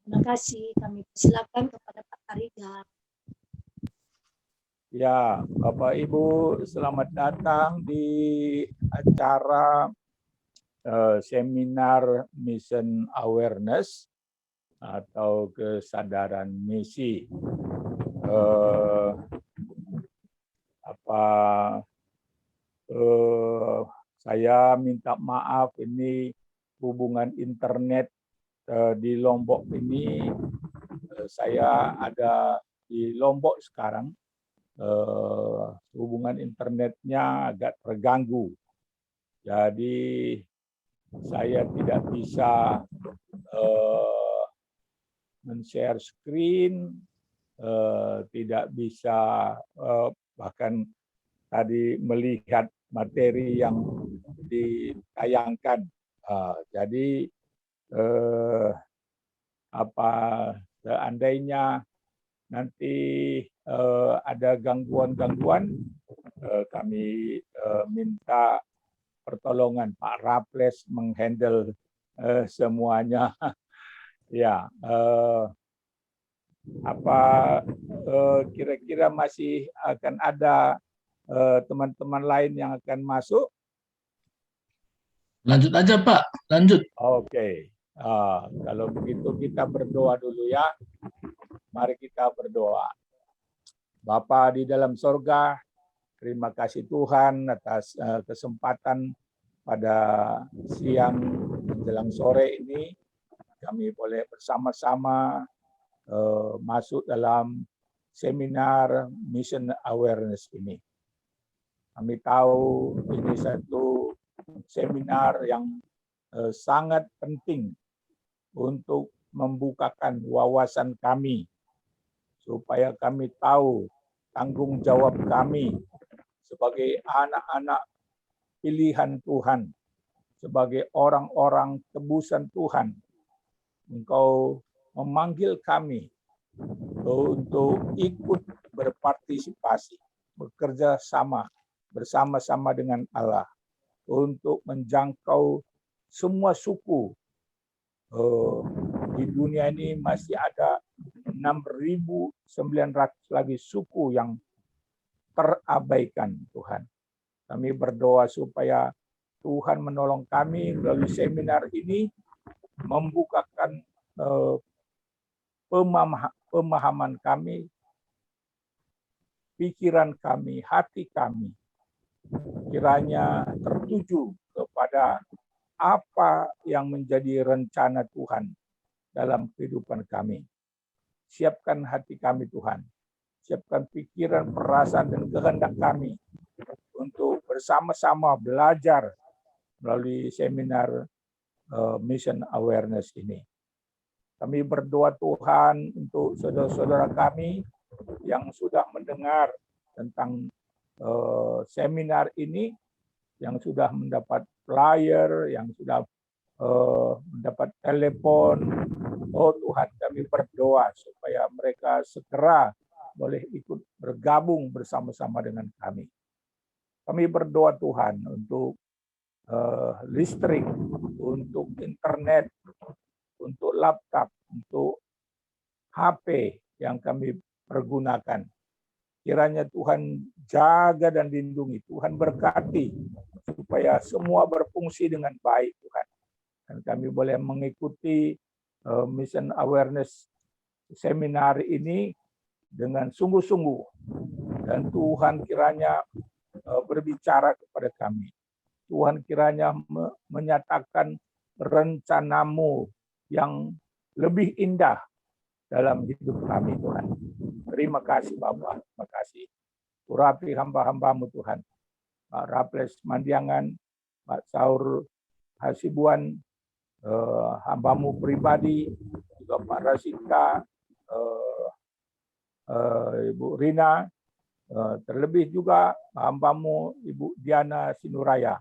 Terima kasih. Kami persilakan kepada Pak Karigar. Ya, Bapak Ibu, selamat datang di acara seminar Mission Awareness atau kesadaran misi. Saya minta maaf, ini hubungan internet di Lombok ini, saya ada di Lombok sekarang. Hubungan internetnya agak terganggu. Jadi saya tidak bisa men-share screen, tidak bisa bahkan tadi melihat materi yang ditayangkan. Jadi seandainya nanti ada gangguan-gangguan, kami minta pertolongan Pak Raples menghandle semuanya. Ya, kira-kira masih akan ada teman-teman lain yang akan masuk? Lanjut aja Pak, lanjut. Oke. Kalau begitu kita berdoa dulu ya. Mari kita berdoa. Bapa di dalam sorga, terima kasih Tuhan atas kesempatan pada siang menjelang sore ini. Kami boleh bersama-sama masuk dalam seminar Mission Awareness ini. Kami tahu ini satu seminar yang sangat penting untuk membukakan wawasan kami, supaya kami tahu tanggung jawab kami sebagai anak-anak pilihan Tuhan, sebagai orang-orang tebusan Tuhan. Engkau memanggil kami untuk ikut berpartisipasi, bekerja sama bersama-sama dengan Allah untuk menjangkau semua suku. Di dunia ini masih ada 6.900 lagi suku yang terabaikan Tuhan. Kami berdoa supaya Tuhan menolong kami melalui seminar ini, membukakan pemahaman kami, pikiran kami, hati kami, kiranya tertuju kepada apa yang menjadi rencana Tuhan dalam kehidupan kami. Siapkan hati kami Tuhan, siapkan pikiran, perasaan, dan kehendak kami untuk bersama-sama belajar melalui seminar Mission Awareness ini. Kami berdoa Tuhan untuk saudara-saudara kami yang sudah mendengar tentang seminar ini, yang sudah mendapat flyer, yang sudah mendapat telepon. Oh Tuhan, kami berdoa supaya mereka segera boleh ikut bergabung bersama-sama dengan kami. Kami berdoa Tuhan untuk listrik, untuk internet, untuk laptop, untuk HP yang kami pergunakan. Kiranya Tuhan jaga dan lindungi, Tuhan berkati supaya semua berfungsi dengan baik Tuhan. Dan kami boleh mengikuti Mission Awareness Seminar ini dengan sungguh-sungguh. Dan Tuhan kiranya berbicara kepada kami. Tuhan kiranya menyatakan rencanamu yang lebih indah dalam hidup kami Tuhan. Terima kasih Bapak, terima kasih. Urapi hamba-hambamu Tuhan. Pak Raples Mandiangan, Pak Saur Hasibuan, hambamu pribadi, juga Pak Rasika, Ibu Rina, terlebih juga hambamu Ibu Diana Sinuraya.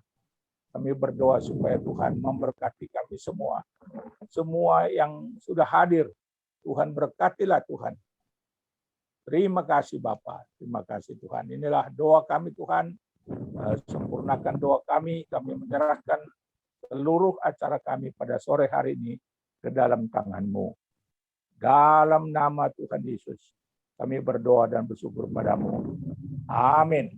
Kami berdoa supaya Tuhan memberkati kami semua. Semua yang sudah hadir, Tuhan berkatilah Tuhan. Terima kasih Bapa, terima kasih Tuhan. Inilah doa kami Tuhan, sempurnakan doa kami menyerahkan seluruh acara kami pada sore hari ini ke dalam tangan-Mu. Dalam nama Tuhan Yesus, kami berdoa dan bersyukur padamu. Amin.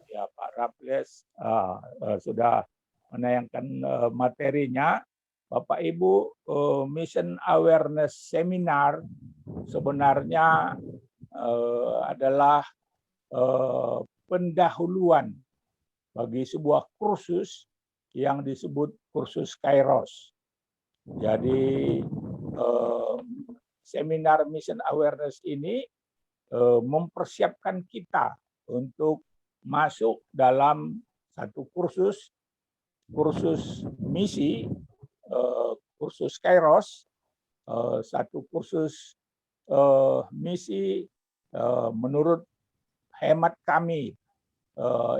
Ya, Pak Raffles sudah menayangkan materinya. Bapak Ibu, Mission Awareness Seminar sebenarnya adalah pendahuluan bagi sebuah kursus yang disebut kursus Kairos. Jadi seminar Mission Awareness ini mempersiapkan kita untuk masuk dalam satu kursus misi, kursus Kairos, satu kursus misi menurut hemat kami,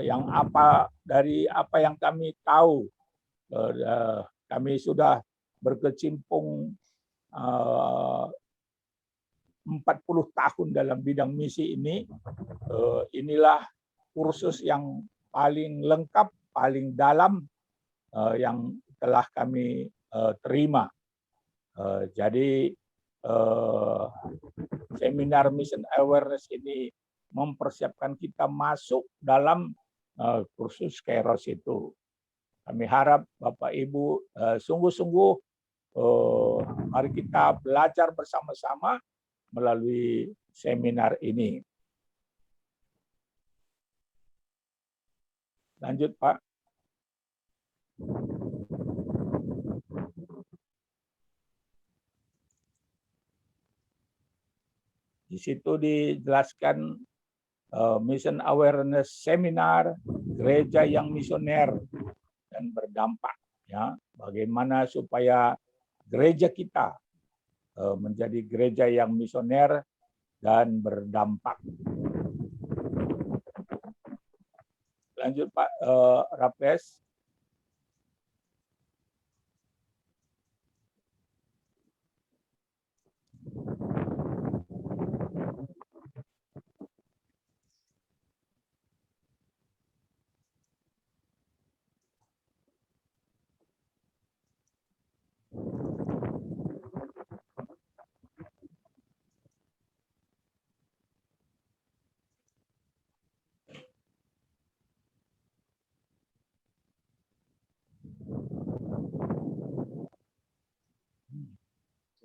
yang dari apa yang kami tahu, kami sudah berkecimpung 40 tahun dalam bidang misi ini. Inilah kursus yang paling lengkap, paling dalam yang telah kami terima. Jadi seminar Mission Awareness ini mempersiapkan kita masuk dalam kursus Kairos itu. Kami harap Bapak Ibu sungguh-sungguh mari kita belajar bersama-sama melalui seminar ini. Lanjut, Pak. Di situ dijelaskan Mission Awareness Seminar, gereja yang misioner dan berdampak. Ya, bagaimana supaya gereja kita menjadi gereja yang misioner dan berdampak. Lanjut, Pak Raffles.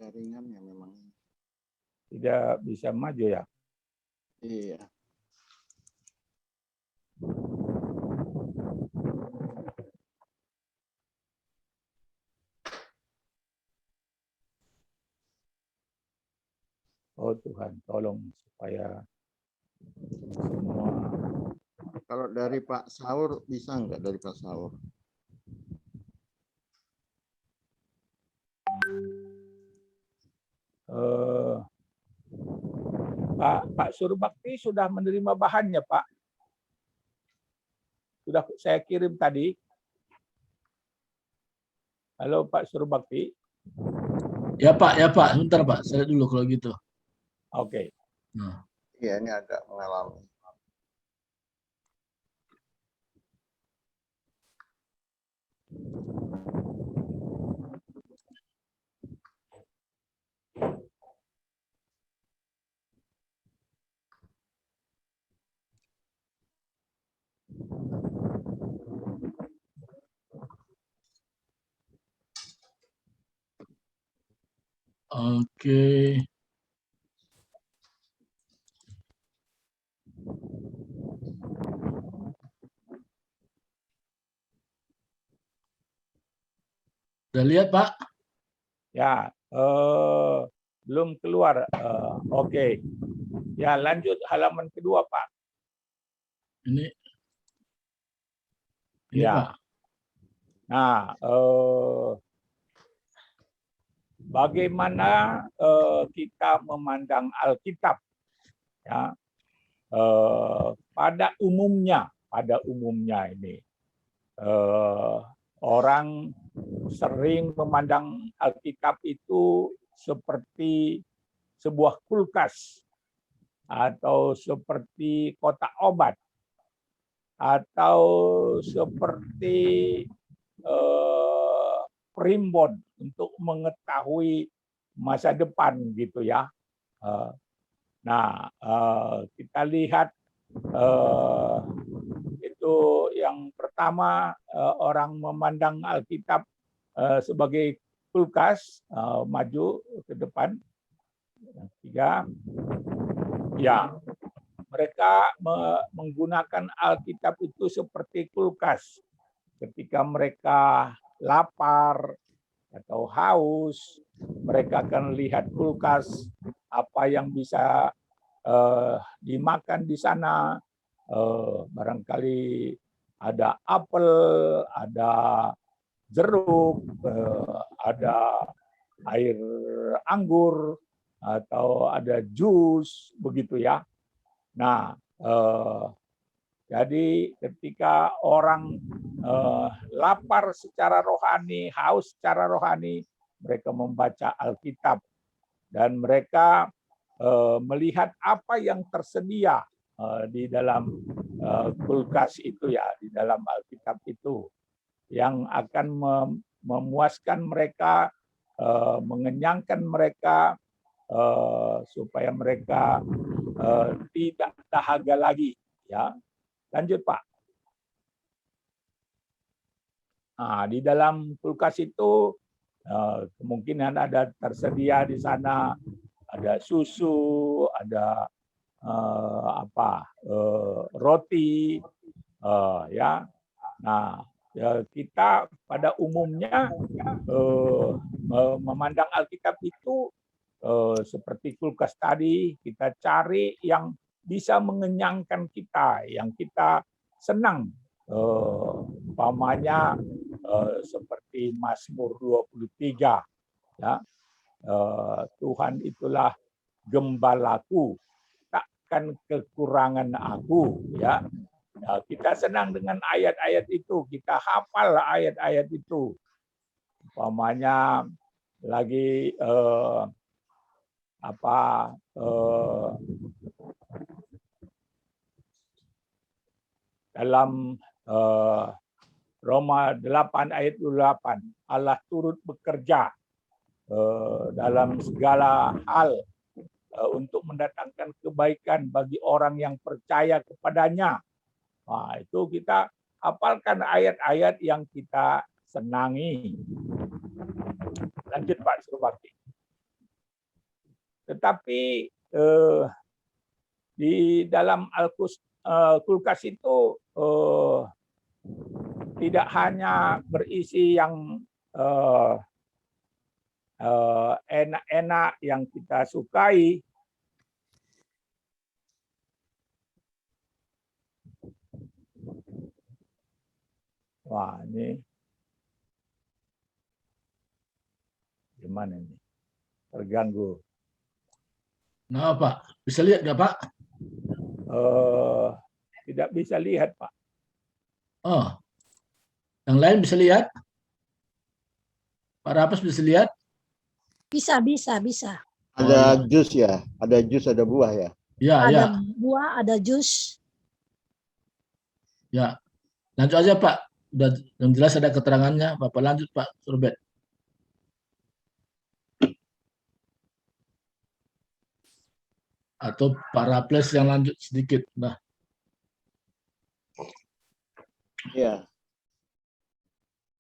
Jaringannya memang Tidak bisa maju ya? iya. Oh Tuhan, tolong supaya semua. Kalau dari Pak Saur bisa nggak dari Pak Saur? Pak Surbakti sudah menerima bahannya, Pak. Sudah saya kirim tadi. Halo Pak Surbakti. Ya Pak, sebentar Pak, saya dulu kalau gitu. Oke. Nah. Iya, ini agak mengalami. Oke. Udah lihat Pak? Ya, belum keluar. Oke. Ya, lanjut halaman kedua, Pak. Ini Ya. Pak. Nah, bagaimana kita memandang Alkitab? Ya, pada umumnya ini orang sering memandang Alkitab itu seperti sebuah kulkas atau seperti kotak obat, atau seperti primbon untuk mengetahui masa depan gitu ya. Nah, kita lihat itu yang pertama, orang memandang Alkitab sebagai kulkas, maju ke depan. Yang ketiga, ya mereka menggunakan Alkitab itu seperti kulkas. Ketika mereka lapar atau haus, mereka akan lihat kulkas apa yang bisa dimakan di sana. Barangkali ada apel, ada jeruk, ada air anggur, atau ada jus, begitu ya. Nah, jadi ketika orang lapar secara rohani, haus secara rohani, mereka membaca Alkitab dan mereka melihat apa yang tersedia di dalam kulkas itu ya, di dalam Alkitab itu, yang akan memuaskan mereka, mengenyangkan mereka, supaya mereka tidak dahaga lagi. Ya, lanjut Pak. Nah, di dalam kulkas itu kemungkinan ada tersedia di sana ada susu, ada roti, ya. Nah, ya, kita pada umumnya memandang Alkitab itu seperti kulkas tadi, kita cari yang bisa mengenyangkan kita, yang kita senang. Umpamanya seperti Mazmur 23, ya. Tuhan itulah gembalaku, takkan kekurangan aku, ya. Nah, kita senang dengan ayat-ayat itu, kita hafal ayat-ayat itu. Umpamanya lagi dalam Roma 8 ayat 28, Allah turut bekerja dalam segala hal untuk mendatangkan kebaikan bagi orang yang percaya kepadanya. Nah, itu kita hafalkan ayat-ayat yang kita senangi. Lanjut Pak Surbakti. Tetapi di dalam kulkas itu tidak hanya berisi yang enak-enak yang kita sukai. Wah, ini gimana ini? Terganggu. Nah, Pak, bisa lihat nggak Pak? Tidak bisa lihat Pak. Oh, yang lain bisa lihat? Pak Rapas bisa lihat? Bisa. Ada jus ya, ada jus, ada buah ya. Ya, Ada ya, buah, ada jus. ya. Lanjut aja Pak. Udah yang jelas ada keterangannya. Bapak lanjut Pak Robert. Atau Pak Raples yang lanjut sedikit. Nah, Iya.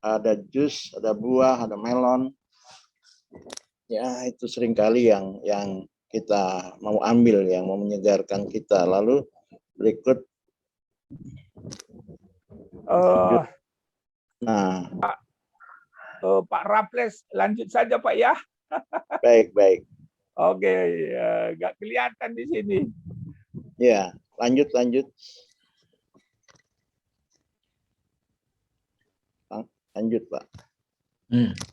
Ada jus, ada buah, ada melon. Ya, itu seringkali yang kita mau ambil, yang mau menyegarkan kita. Lalu berikut. Nah, Pak Raples, lanjut saja Pak ya. baik. Oke, nggak kelihatan di sini. Ya, lanjut. Lanjut Pak.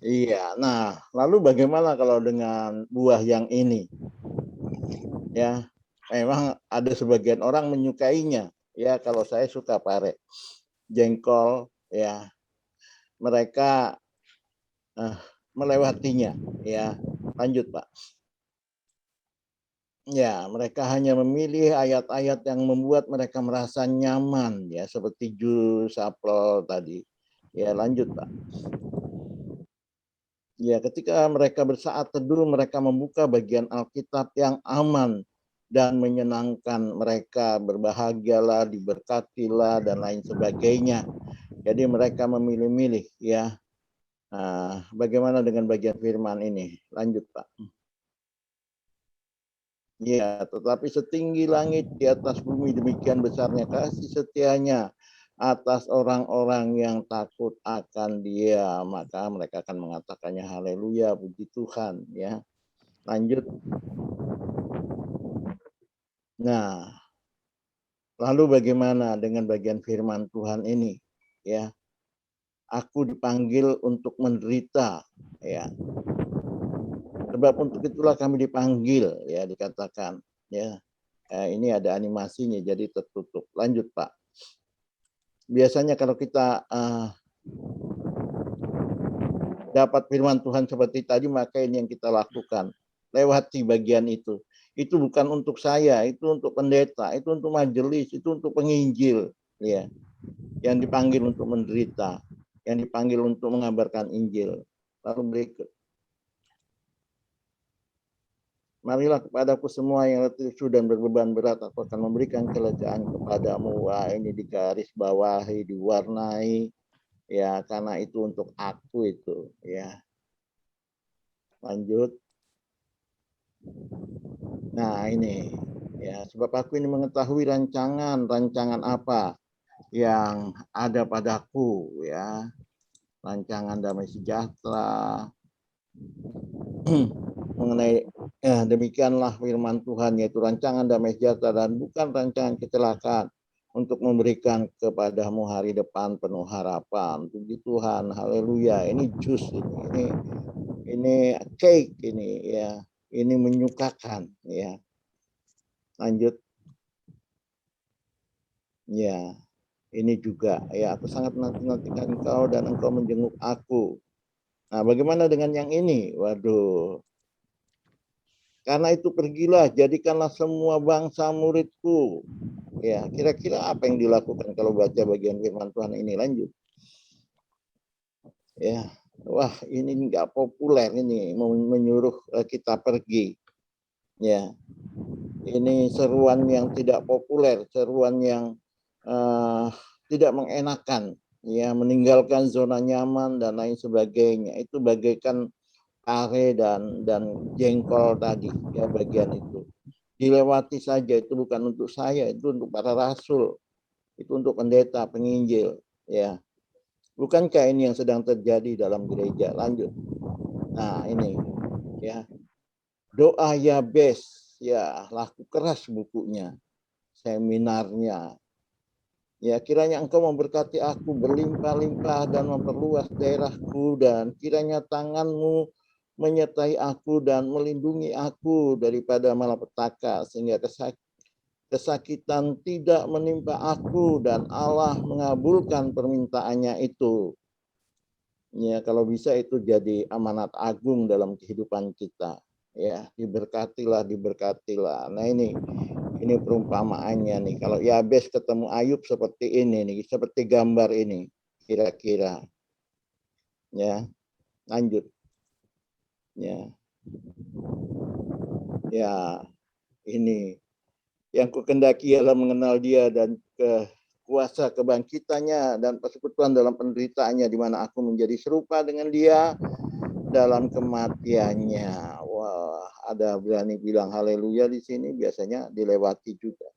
Iya, nah lalu bagaimana kalau dengan buah yang ini? Ya, memang ada sebagian orang menyukainya. Ya, kalau saya suka pare, jengkol, ya, mereka melewatinya. Ya, lanjut Pak. Ya, mereka hanya memilih ayat-ayat yang membuat mereka merasa nyaman, ya, seperti jus, apel tadi. Ya, lanjut, Pak. Ya, ketika mereka bersaat teduh, mereka membuka bagian Alkitab yang aman dan menyenangkan mereka, berbahagialah, diberkatilah, dan lain sebagainya. Jadi mereka memilih-milih, ya. Nah, bagaimana dengan bagian firman ini? Lanjut, Pak. Ya, tetapi setinggi langit di atas bumi, demikian besarnya kasih setianya atas orang-orang yang takut akan Dia, maka mereka akan mengatakannya haleluya, puji Tuhan, ya. Lanjut. Nah, lalu bagaimana dengan bagian firman Tuhan ini, ya? Aku dipanggil untuk menderita, ya. Sebab untuk itulah kami dipanggil, ya, dikatakan, ya. Ini ada animasinya, jadi tertutup. Lanjut, Pak. Biasanya kalau kita dapat firman Tuhan seperti tadi, maka ini yang kita lakukan. Lewati bagian itu. Itu bukan untuk saya, itu untuk pendeta, itu untuk majelis, itu untuk penginjil, ya. Yang dipanggil untuk menderita, yang dipanggil untuk mengabarkan Injil. Lalu berikut. Marilah kepadaku semua yang letih lesu dan berbeban berat, aku akan memberikan kelegaan kepadamu. Wah, ini digarisbawahi, diwarnai, ya, karena itu untuk aku itu, ya. Lanjut. Nah, ini, ya, sebab aku ini mengetahui rancangan apa yang ada padaku, ya. Rancangan damai sejahtera. Mengenai demikianlah firman Tuhan, yaitu rancangan damai sejahtera dan bukan rancangan kecelakaan, untuk memberikan kepadamu hari depan penuh harapan. Puji Tuhan, haleluya. Ini jus, ini cake, ini, ya, ini menyukakan, ya. Lanjut. Ya, ini juga, ya, aku sangat menantikan engkau dan engkau menjenguk aku. Nah, bagaimana dengan yang ini? Waduh. Karena itu pergilah, jadikanlah semua bangsa muridku. Ya, kira-kira apa yang dilakukan kalau baca bagian firman Tuhan ini? Lanjut. Ya, wah, ini nggak populer ini, menyuruh kita pergi. Ya, ini seruan yang tidak populer, seruan yang tidak mengenakan, ya, meninggalkan zona nyaman dan lain sebagainya. Itu bagaikan kare dan jengkol tadi, ya, bagian itu. Dilewati saja, itu bukan untuk saya, itu untuk para rasul, itu untuk pendeta, penginjil, ya. Bukankah ini yang sedang terjadi dalam gereja? Lanjut. Nah, ini, ya, doa Yabes, ya, laku keras bukunya, seminarnya. Ya, kiranya engkau memberkati aku berlimpah-limpah dan memperluas daerahku, dan kiranya tanganmu menyertai aku dan melindungi aku daripada malapetaka, sehingga kesakitan tidak menimpa aku, dan Allah mengabulkan permintaannya itu. Ya, kalau bisa itu jadi amanat agung dalam kehidupan kita. Ya, diberkatilah, diberkatilah. Nah, ini perumpamaannya nih. Kalau Yabes ketemu Ayub seperti ini nih, seperti gambar ini, kira-kira. Ya, lanjut. Ya. Ya, ini yang kukendaki ialah mengenal Dia dan kuasa kebangkitannya dan persekutuan dalam penderitaannya, di mana aku menjadi serupa dengan Dia dalam kematiannya. Wah, ada berani bilang haleluya di sini, biasanya dilewati juga.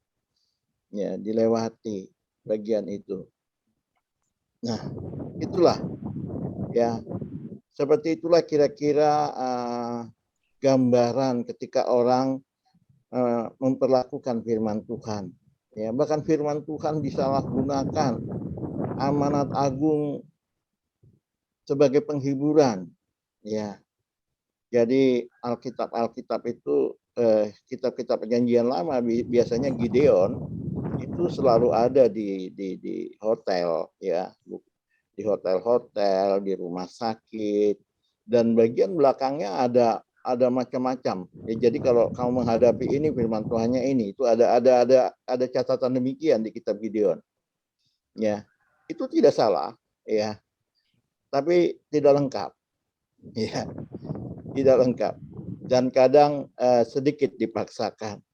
Ya, dilewati bagian itu. Nah, itulah, ya, seperti itulah kira-kira gambaran ketika orang memperlakukan firman Tuhan. Ya, bahkan firman Tuhan disalahgunakan, amanat agung sebagai penghiburan. Ya, jadi Alkitab itu, kitab-kitab Perjanjian Lama, biasanya Gideon itu selalu ada di hotel, ya, di hotel-hotel, di rumah sakit, dan bagian belakangnya ada ada macam-macam. Ya, jadi kalau kamu menghadapi ini firman Tuhannya ini, itu ada catatan demikian di kitab Gideon. Ya, itu tidak salah, ya. Tapi tidak lengkap. Ya, tidak lengkap. Dan kadang sedikit dipaksakan.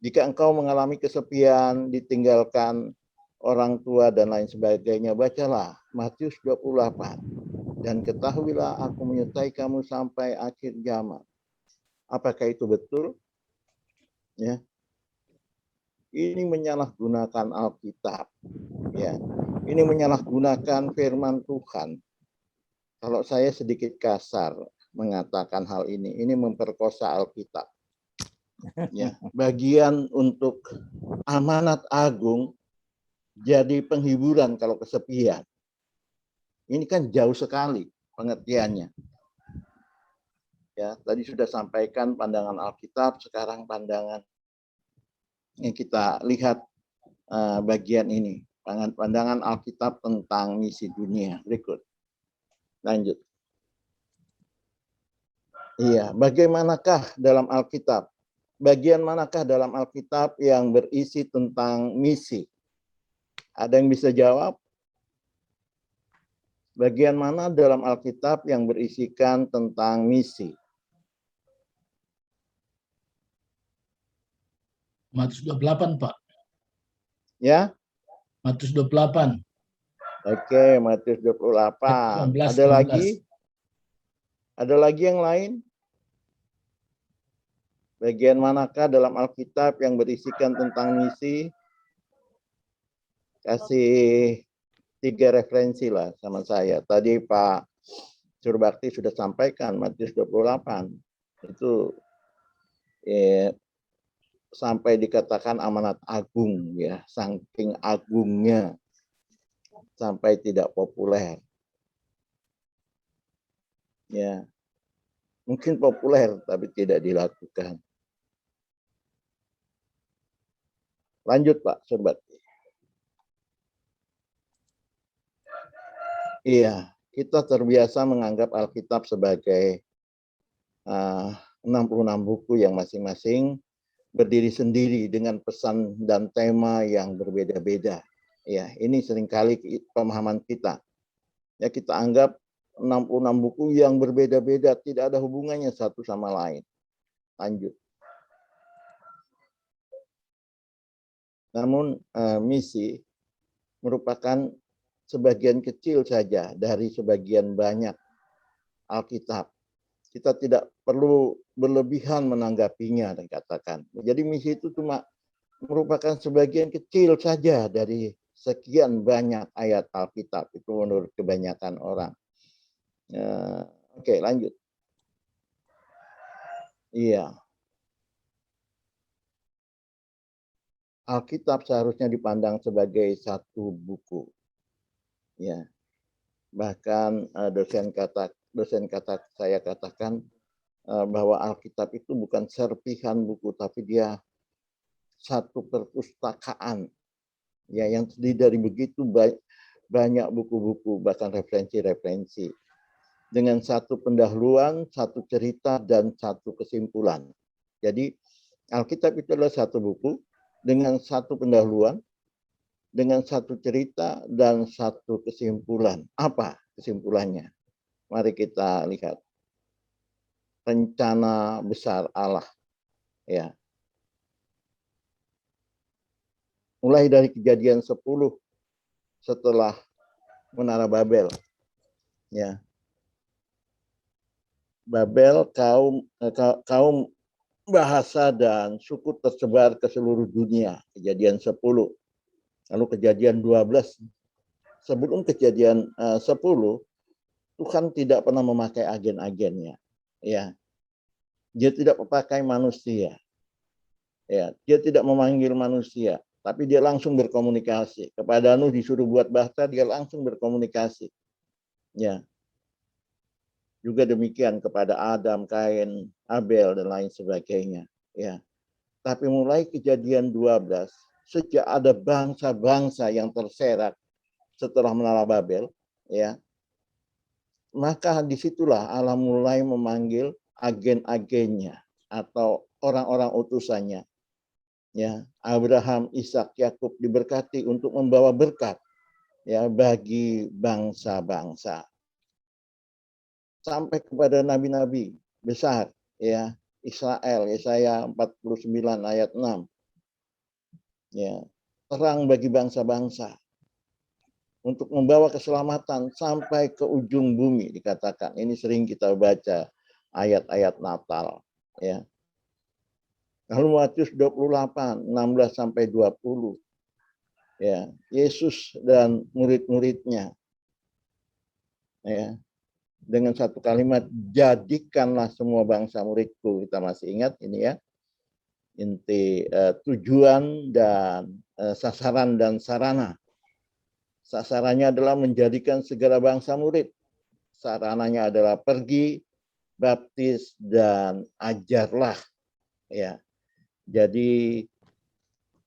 Jika engkau mengalami kesepian, ditinggalkan orang tua dan lain sebagainya, bacalah Matius 28. Dan ketahuilah aku menyertai kamu sampai akhir zaman. Apakah itu betul? Ya. Ini menyalahgunakan Alkitab. Ya. Ini menyalahgunakan firman Tuhan. Kalau saya sedikit kasar mengatakan hal ini memperkosa Alkitab. Ya, bagian untuk amanat agung jadi penghiburan kalau kesepian. Ini kan jauh sekali pengertiannya. Ya, tadi sudah sampaikan pandangan Alkitab, sekarang pandangan yang kita lihat bagian ini, pandangan Alkitab tentang misi dunia. Berikut. Lanjut. Iya, bagaimanakah dalam Alkitab? Bagian manakah dalam Alkitab yang berisi tentang misi? Ada yang bisa jawab? Bagian mana dalam Alkitab yang berisikan tentang misi? Matius 28, Pak. Ya? Matius 28. Oke, Matius 28. 18, Ada lagi? Ada lagi yang lain? Bagian manakah dalam Alkitab yang berisikan tentang misi? Kasih 3 referensi lah sama saya. Tadi Pak Surbakti sudah sampaikan Matius 28. Itu sampai dikatakan amanat agung, ya, saking agungnya sampai tidak populer. Ya. Mungkin populer tapi tidak dilakukan. Lanjut Pak Surbakti. Iya, kita terbiasa menganggap Alkitab sebagai 66 buku yang masing-masing berdiri sendiri dengan pesan dan tema yang berbeda-beda. Ya, ini seringkali pemahaman kita. Ya, kita anggap 66 buku yang berbeda-beda, tidak ada hubungannya satu sama lain. Lanjut. Namun misi merupakan sebagian kecil saja dari sebagian banyak Alkitab. Kita tidak perlu berlebihan menanggapinya dan katakan. Jadi misi itu cuma merupakan sebagian kecil saja dari sekian banyak ayat Alkitab. Itu menurut kebanyakan orang. Oke, lanjut. Iya. Alkitab seharusnya dipandang sebagai satu buku. Ya. Bahkan dosen saya katakan bahwa Alkitab itu bukan serpihan buku, tapi dia satu perpustakaan. Ya, yang terdiri dari begitu banyak buku-buku, bahkan referensi-referensi. Dengan satu pendahuluan, satu cerita, dan satu kesimpulan. Jadi Alkitab itu adalah satu buku dengan satu pendahuluan, dengan satu cerita, dan satu kesimpulan. Apa kesimpulannya? Mari kita lihat. Rencana besar Allah. Ya. Mulai dari Kejadian 10 setelah Menara Babel. Ya. Babel kaum bahasa dan suku tersebar ke seluruh dunia. Kejadian 10. Lalu Kejadian 12. Sebelum Kejadian 10, Tuhan tidak pernah memakai agen-agennya. Ya. Dia tidak memakai manusia. Ya, dia tidak memanggil manusia, tapi dia langsung berkomunikasi. Kepada Nuh disuruh buat bahasa, dia langsung berkomunikasi. Ya. Juga demikian kepada Adam, Kain, Abel, dan lain sebagainya. Ya. Tapi mulai Kejadian 12, sejak ada bangsa-bangsa yang terserak setelah Menara Babel, ya, maka disitulah Allah mulai memanggil agen-agennya atau orang-orang utusannya. Ya, Abraham, Ishak, Yakub diberkati untuk membawa berkat ya bagi bangsa-bangsa. Sampai kepada nabi-nabi besar ya, Israel, Yesaya 49 ayat 6. Ya, terang bagi bangsa-bangsa untuk membawa keselamatan sampai ke ujung bumi dikatakan. Ini sering kita baca ayat-ayat Natal ya. Lalu Matius 28 16 sampai 20. Ya, Yesus dan murid-muridnya ya, dengan satu kalimat, jadikanlah semua bangsa muridku. Kita masih ingat ini ya, inti tujuan dan sasaran dan sarana. Sasarannya adalah menjadikan segala bangsa murid. Sarananya adalah pergi, baptis, dan ajarlah. Ya, jadi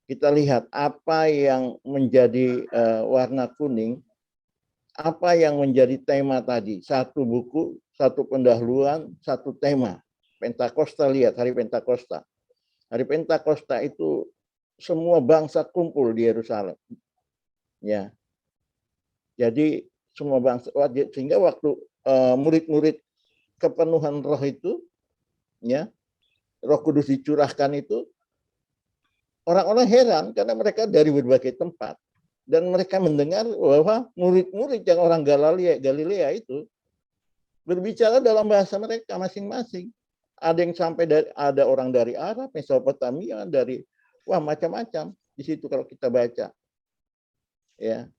kita lihat apa yang menjadi warna kuning, apa yang menjadi tema tadi. Satu buku, satu pendahuluan, satu tema. Pentakosta, lihat hari Pentakosta. Hari Pentakosta itu semua bangsa kumpul di Yerusalem. Ya. Jadi semua bangsa, sehingga waktu murid-murid kepenuhan roh itu, ya, Roh Kudus dicurahkan itu, orang-orang heran karena mereka dari berbagai tempat. Dan mereka mendengar bahwa murid-murid yang orang Galilea itu berbicara dalam bahasa mereka masing-masing. Ada yang sampai ada orang dari Arab, Mesopotamia, dari macam-macam di situ kalau kita baca. Ya.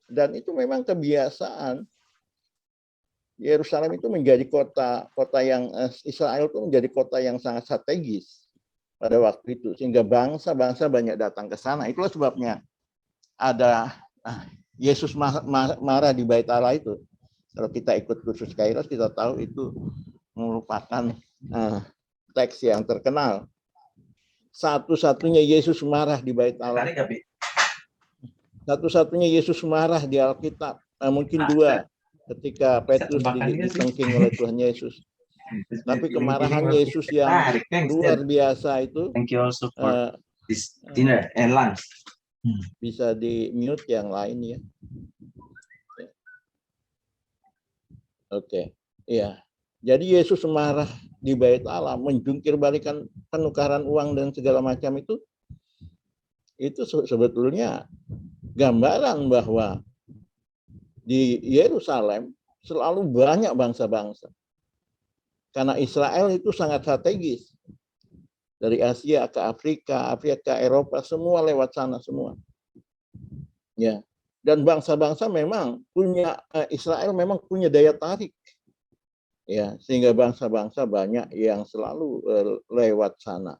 Dan itu memang kebiasaan. Yerusalem itu menjadi kota yang Israel itu menjadi kota yang sangat strategis pada waktu itu, sehingga bangsa-bangsa banyak datang ke sana. Itulah sebabnya ada Yesus marah di Bait Allah itu. Kalau kita ikut kursus Kairos, kita tahu itu merupakan teks yang terkenal. Satu-satunya Yesus marah di Bait Allah. Satu-satunya Yesus marah di Alkitab. Mungkin dua, ketika Petrus ditengking oleh Tuhan Yesus. Tapi kemarahan Yesus yang luar biasa itu this dinner and lunch. Bisa di mute yang lain ya. Oke, iya. Jadi Yesus marah di Bait Allah, menjungkir balikan penukaran uang dan segala macam itu sebetulnya gambaran bahwa di Yerusalem selalu banyak bangsa-bangsa. Karena Israel itu sangat strategis. Dari Asia ke Afrika, Afrika, Eropa, semua lewat sana semua. Ya. Dan bangsa-bangsa memang punya, Israel memang punya daya tarik. Ya, sehingga bangsa-bangsa banyak yang selalu lewat sana.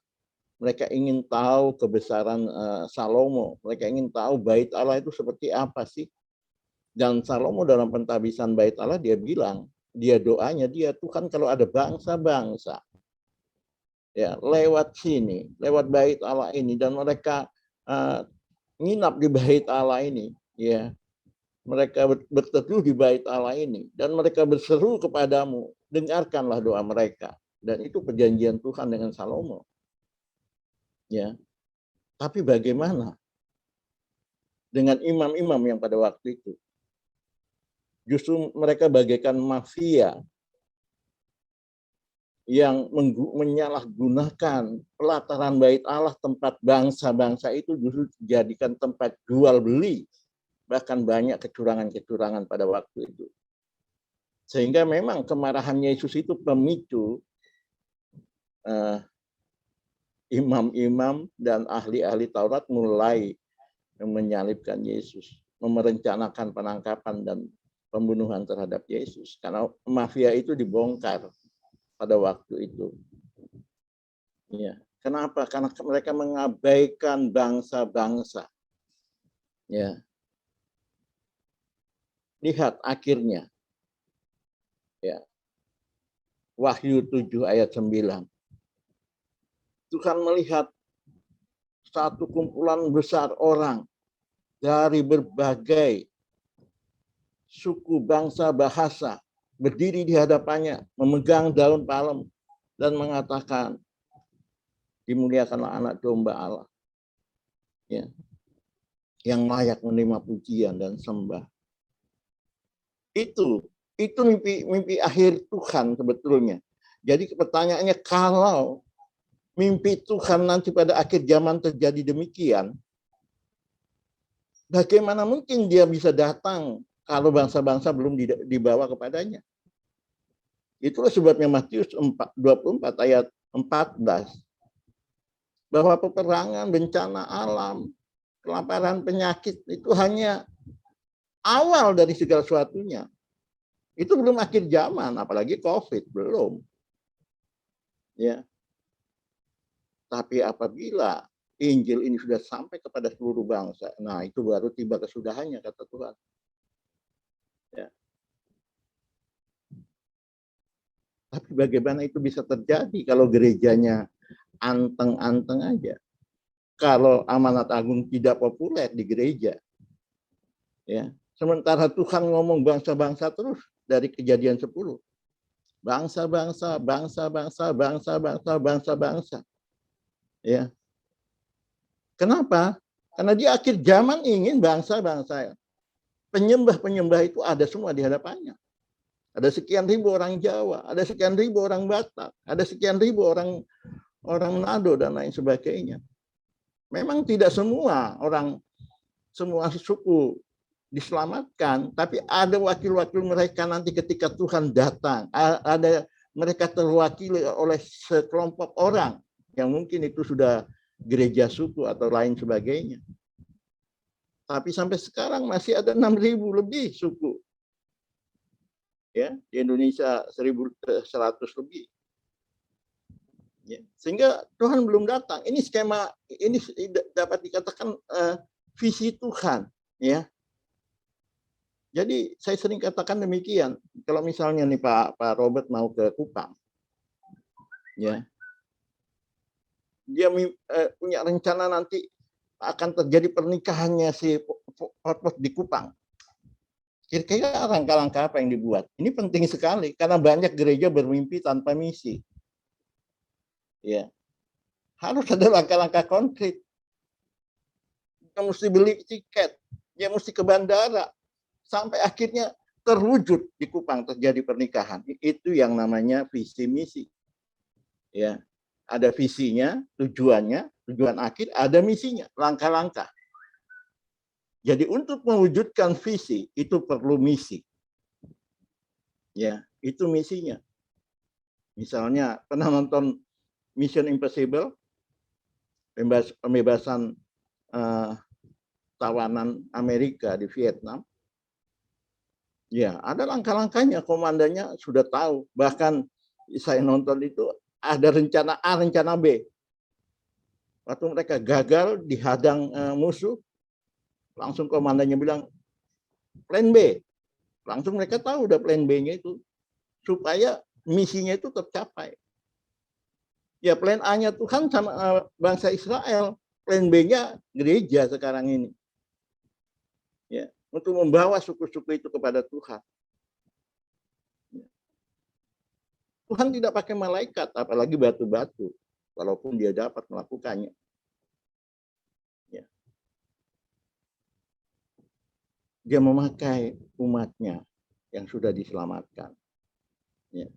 Mereka ingin tahu kebesaran Salomo. Mereka ingin tahu Bait Allah itu seperti apa sih. Dan Salomo dalam pentahbisan Bait Allah dia bilang, dia doanya dia, Tuhan kalau ada bangsa-bangsa ya lewat sini, lewat Bait Allah ini, dan mereka nginap di Bait Allah ini, ya mereka berteduh di Bait Allah ini, dan mereka berseru kepadamu, dengarkanlah doa mereka. Dan itu perjanjian Tuhan dengan Salomo. Ya, tapi bagaimana dengan imam-imam yang pada waktu itu? Justru mereka bagaikan mafia yang menyalahgunakan pelataran Bait Allah, tempat bangsa-bangsa itu justru dijadikan tempat jual beli, bahkan banyak kecurangan-kecurangan pada waktu itu. Sehingga memang kemarahan Yesus itu pemicu imam-imam dan ahli-ahli Taurat mulai menyalibkan Yesus, merencanakan penangkapan dan pembunuhan terhadap Yesus. Karena mafia itu dibongkar pada waktu itu. Ya. Kenapa? Karena mereka mengabaikan bangsa-bangsa. Ya. Lihat akhirnya. Ya. Wahyu 7 ayat 9. Tuhan melihat satu kumpulan besar orang dari berbagai suku, bangsa, bahasa berdiri di hadapannya, memegang daun palem, dan mengatakan, dimuliakanlah anak domba Allah, ya, yang layak menerima pujian dan sembah. Itu mimpi akhir Tuhan sebetulnya. Jadi pertanyaannya, kalau mimpi Tuhan nanti pada akhir zaman terjadi demikian, bagaimana mungkin dia bisa datang kalau bangsa-bangsa belum dibawa kepadanya? Itulah sebabnya Matius 24 ayat 14. Bahwa peperangan, bencana alam, kelaparan, penyakit itu hanya awal dari segala sesuatunya. Itu belum akhir zaman, apalagi COVID, belum. Ya. Tapi apabila Injil ini sudah sampai kepada seluruh bangsa, nah itu baru tiba kesudahannya, kata Tuhan. Ya. Tapi bagaimana itu bisa terjadi kalau gerejanya anteng-anteng aja? Kalau amanat agung tidak populer di gereja, ya. Sementara Tuhan ngomong bangsa-bangsa terus dari Kejadian 10. Bangsa-bangsa, bangsa-bangsa, bangsa-bangsa, bangsa-bangsa. Ya. Kenapa? Karena di akhir zaman ingin bangsa-bangsa, penyembah-penyembah itu ada semua di hadapannya. Ada sekian ribu orang Jawa, ada sekian ribu orang Batak, ada sekian ribu orang Manado dan lain sebagainya. Memang tidak semua suku diselamatkan, tapi ada wakil-wakil mereka nanti ketika Tuhan datang. Ada mereka terwakili oleh sekelompok orang yang mungkin itu sudah gereja suku atau lain sebagainya. Tapi sampai sekarang masih ada 6.000 lebih suku. Ya, di Indonesia 1.100 lebih. Ya, sehingga Tuhan belum datang. Ini skema, ini dapat dikatakan visi Tuhan, ya. Jadi saya sering katakan demikian. Kalau misalnya nih Pak Robert mau ke Kupang, ya, dia punya rencana nanti akan terjadi pernikahannya si Potpot di Kupang. Kira-kira langkah-langkah apa yang dibuat? Ini penting sekali karena banyak gereja bermimpi tanpa misi. Ya, harus ada langkah-langkah konkret. Dia mesti beli tiket, dia mesti ke bandara, sampai akhirnya terwujud di Kupang terjadi pernikahan. Itu yang namanya visi misi. Ya, ada visinya, tujuannya, tujuan akhir, ada misinya, langkah-langkah. Jadi untuk mewujudkan visi itu perlu misi. Ya, itu misinya. Misalnya pernah nonton Mission Impossible, pembebasan tawanan Amerika di Vietnam. Ya, ada langkah-langkahnya, komandannya sudah tahu. Bahkan saya nonton itu ada rencana A, rencana B. Waktu mereka gagal dihadang musuh, langsung komandannya bilang plan B. Langsung mereka tahu udah plan B-nya itu supaya misinya itu tercapai. Ya, plan A-nya Tuhan sama bangsa Israel, plan B-nya gereja sekarang ini. Ya, untuk membawa suku-suku itu kepada Tuhan. Tuhan tidak pakai malaikat, apalagi batu-batu, walaupun dia dapat melakukannya. Ya. Dia memakai umatnya yang sudah diselamatkan. Ya.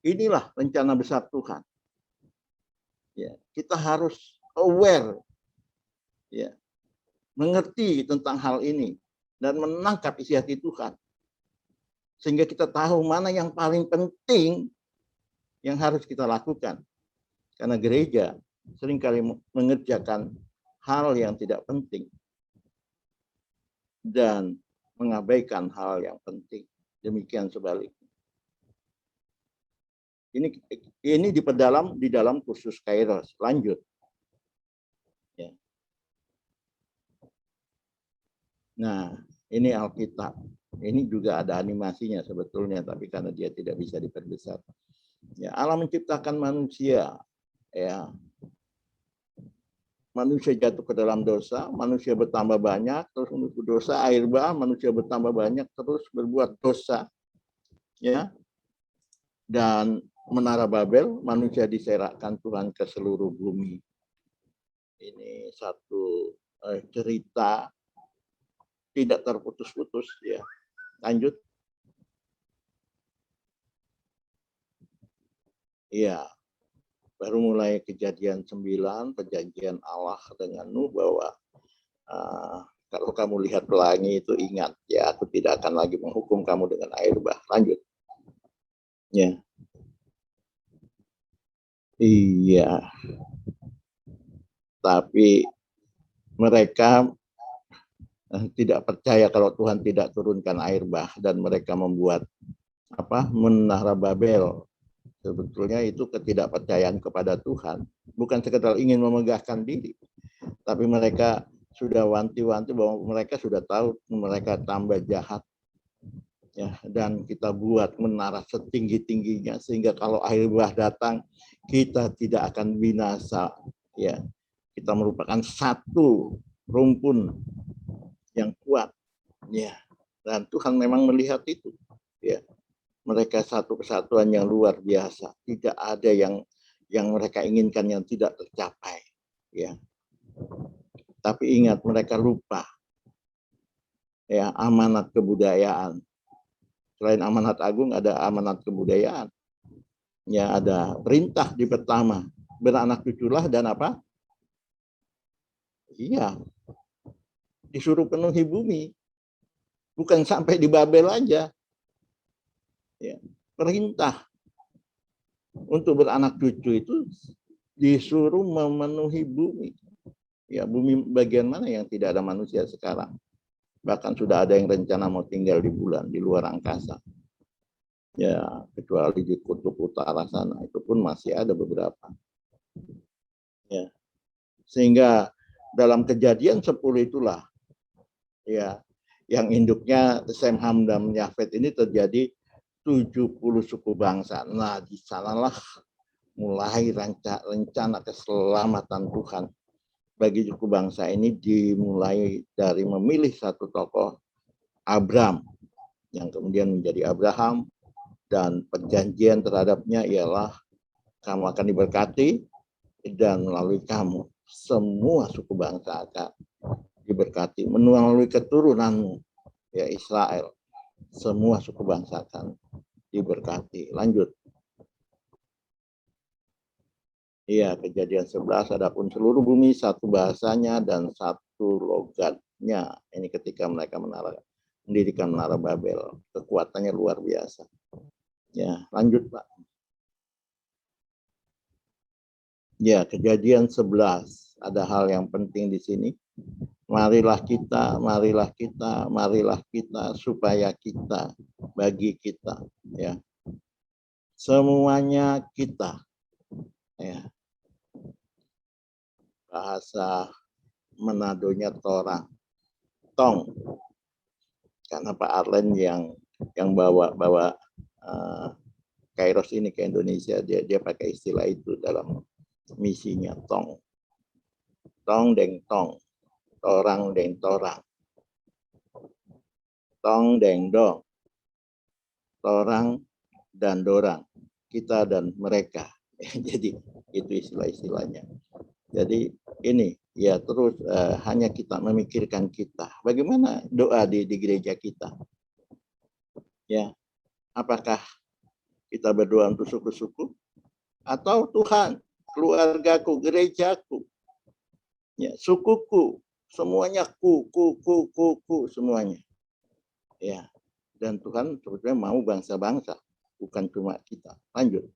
Inilah rencana besar Tuhan. Ya, kita harus aware, ya, mengerti tentang hal ini dan menangkap isi hati Tuhan, sehingga kita tahu mana yang paling penting yang harus kita lakukan. Karena gereja seringkali mengerjakan hal yang tidak penting dan mengabaikan hal yang penting. Demikian sebaliknya. Ini diperdalam di dalam kursus Kairos. Lanjut. Ya. Nah, ini Alkitab. Ini juga ada animasinya sebetulnya, tapi karena dia tidak bisa diperbesar. Ya, Allah menciptakan manusia. Ya. Manusia jatuh ke dalam dosa, manusia bertambah banyak, terus menuju dosa, air bah, manusia bertambah banyak, terus berbuat dosa. Ya. Dan Menara Babel, manusia diserakkan Tuhan ke seluruh bumi. Ini satu cerita tidak terputus-putus ya. Lanjut. Iya. Baru mulai Kejadian 9, perjanjian Allah dengan Nuh bahwa kalau kamu lihat pelangi itu ingat ya, aku tidak akan lagi menghukum kamu dengan air bah. Lanjut. Ya. Iya. Tapi mereka tidak percaya kalau Tuhan tidak turunkan air bah, dan mereka membuat menara Babel. Sebetulnya itu ketidakpercayaan kepada Tuhan, bukan sekedar ingin memegahkan diri, tapi mereka sudah wanti-wanti bahwa mereka sudah tahu mereka tambah jahat. Ya, dan kita buat menara setinggi-tingginya sehingga kalau air bah datang kita tidak akan binasa. Ya, kita merupakan satu rumpun yang kuat. Ya, dan Tuhan memang melihat itu. Ya, mereka satu kesatuan yang luar biasa. Tidak ada yang mereka inginkan yang tidak tercapai. Ya, tapi ingat mereka lupa. Ya, amanat kebudayaan. Selain amanat agung ada amanat kebudayaan. Ya, ada perintah di pertama, beranak cuculah dan apa? Iya. Disuruh penuhi bumi. Bukan sampai di Babel aja. Ya, perintah untuk beranak cucu itu disuruh memenuhi bumi. Ya, bumi bagian mana yang tidak ada manusia sekarang? Bahkan sudah ada yang rencana mau tinggal di bulan, di luar angkasa. Ya, kecuali di kutub utara sana, itu pun masih ada beberapa. Ya. Sehingga dalam Kejadian 10 itulah ya, yang induknya Sem, Ham, dan Yafet ini terjadi 70 suku bangsa. Nah, di sanalah mulai rencana keselamatan Tuhan bagi suku bangsa ini, dimulai dari memilih satu tokoh, Abram, yang kemudian menjadi Abraham, dan perjanjian terhadapnya ialah kamu akan diberkati dan melalui kamu semua suku bangsa akan diberkati, melalui keturunanmu ya Israel semua suku bangsa akan diberkati. Lanjut. Iya, Kejadian 11, adapun seluruh bumi satu bahasanya dan satu logatnya. Ini ketika mereka mendirikan menara Babel. Kekuatannya luar biasa. Ya, lanjut Pak. Ya, Kejadian 11. Ada hal yang penting di sini. Marilah kita, marilah kita, marilah kita, supaya kita, bagi kita. Ya. Semuanya kita. Ya. Bahasa Manadonya torang, tong, karena Pak Arlen yang bawa Kairos ini ke Indonesia, dia pakai istilah itu dalam misinya, tong deng tong, torang deng torang, tong deng dong, torang dan dorang, kita dan mereka. Jadi itu istilah-istilahnya. Jadi ini ya terus hanya kita memikirkan kita. Bagaimana doa di gereja kita? Ya, apakah kita berdoa untuk suku-suku atau Tuhan, keluargaku, gerejaku, ya sukuku, semuanya ku semuanya. Ya, dan Tuhan sebetulnya mau bangsa-bangsa, bukan cuma kita. Lanjut.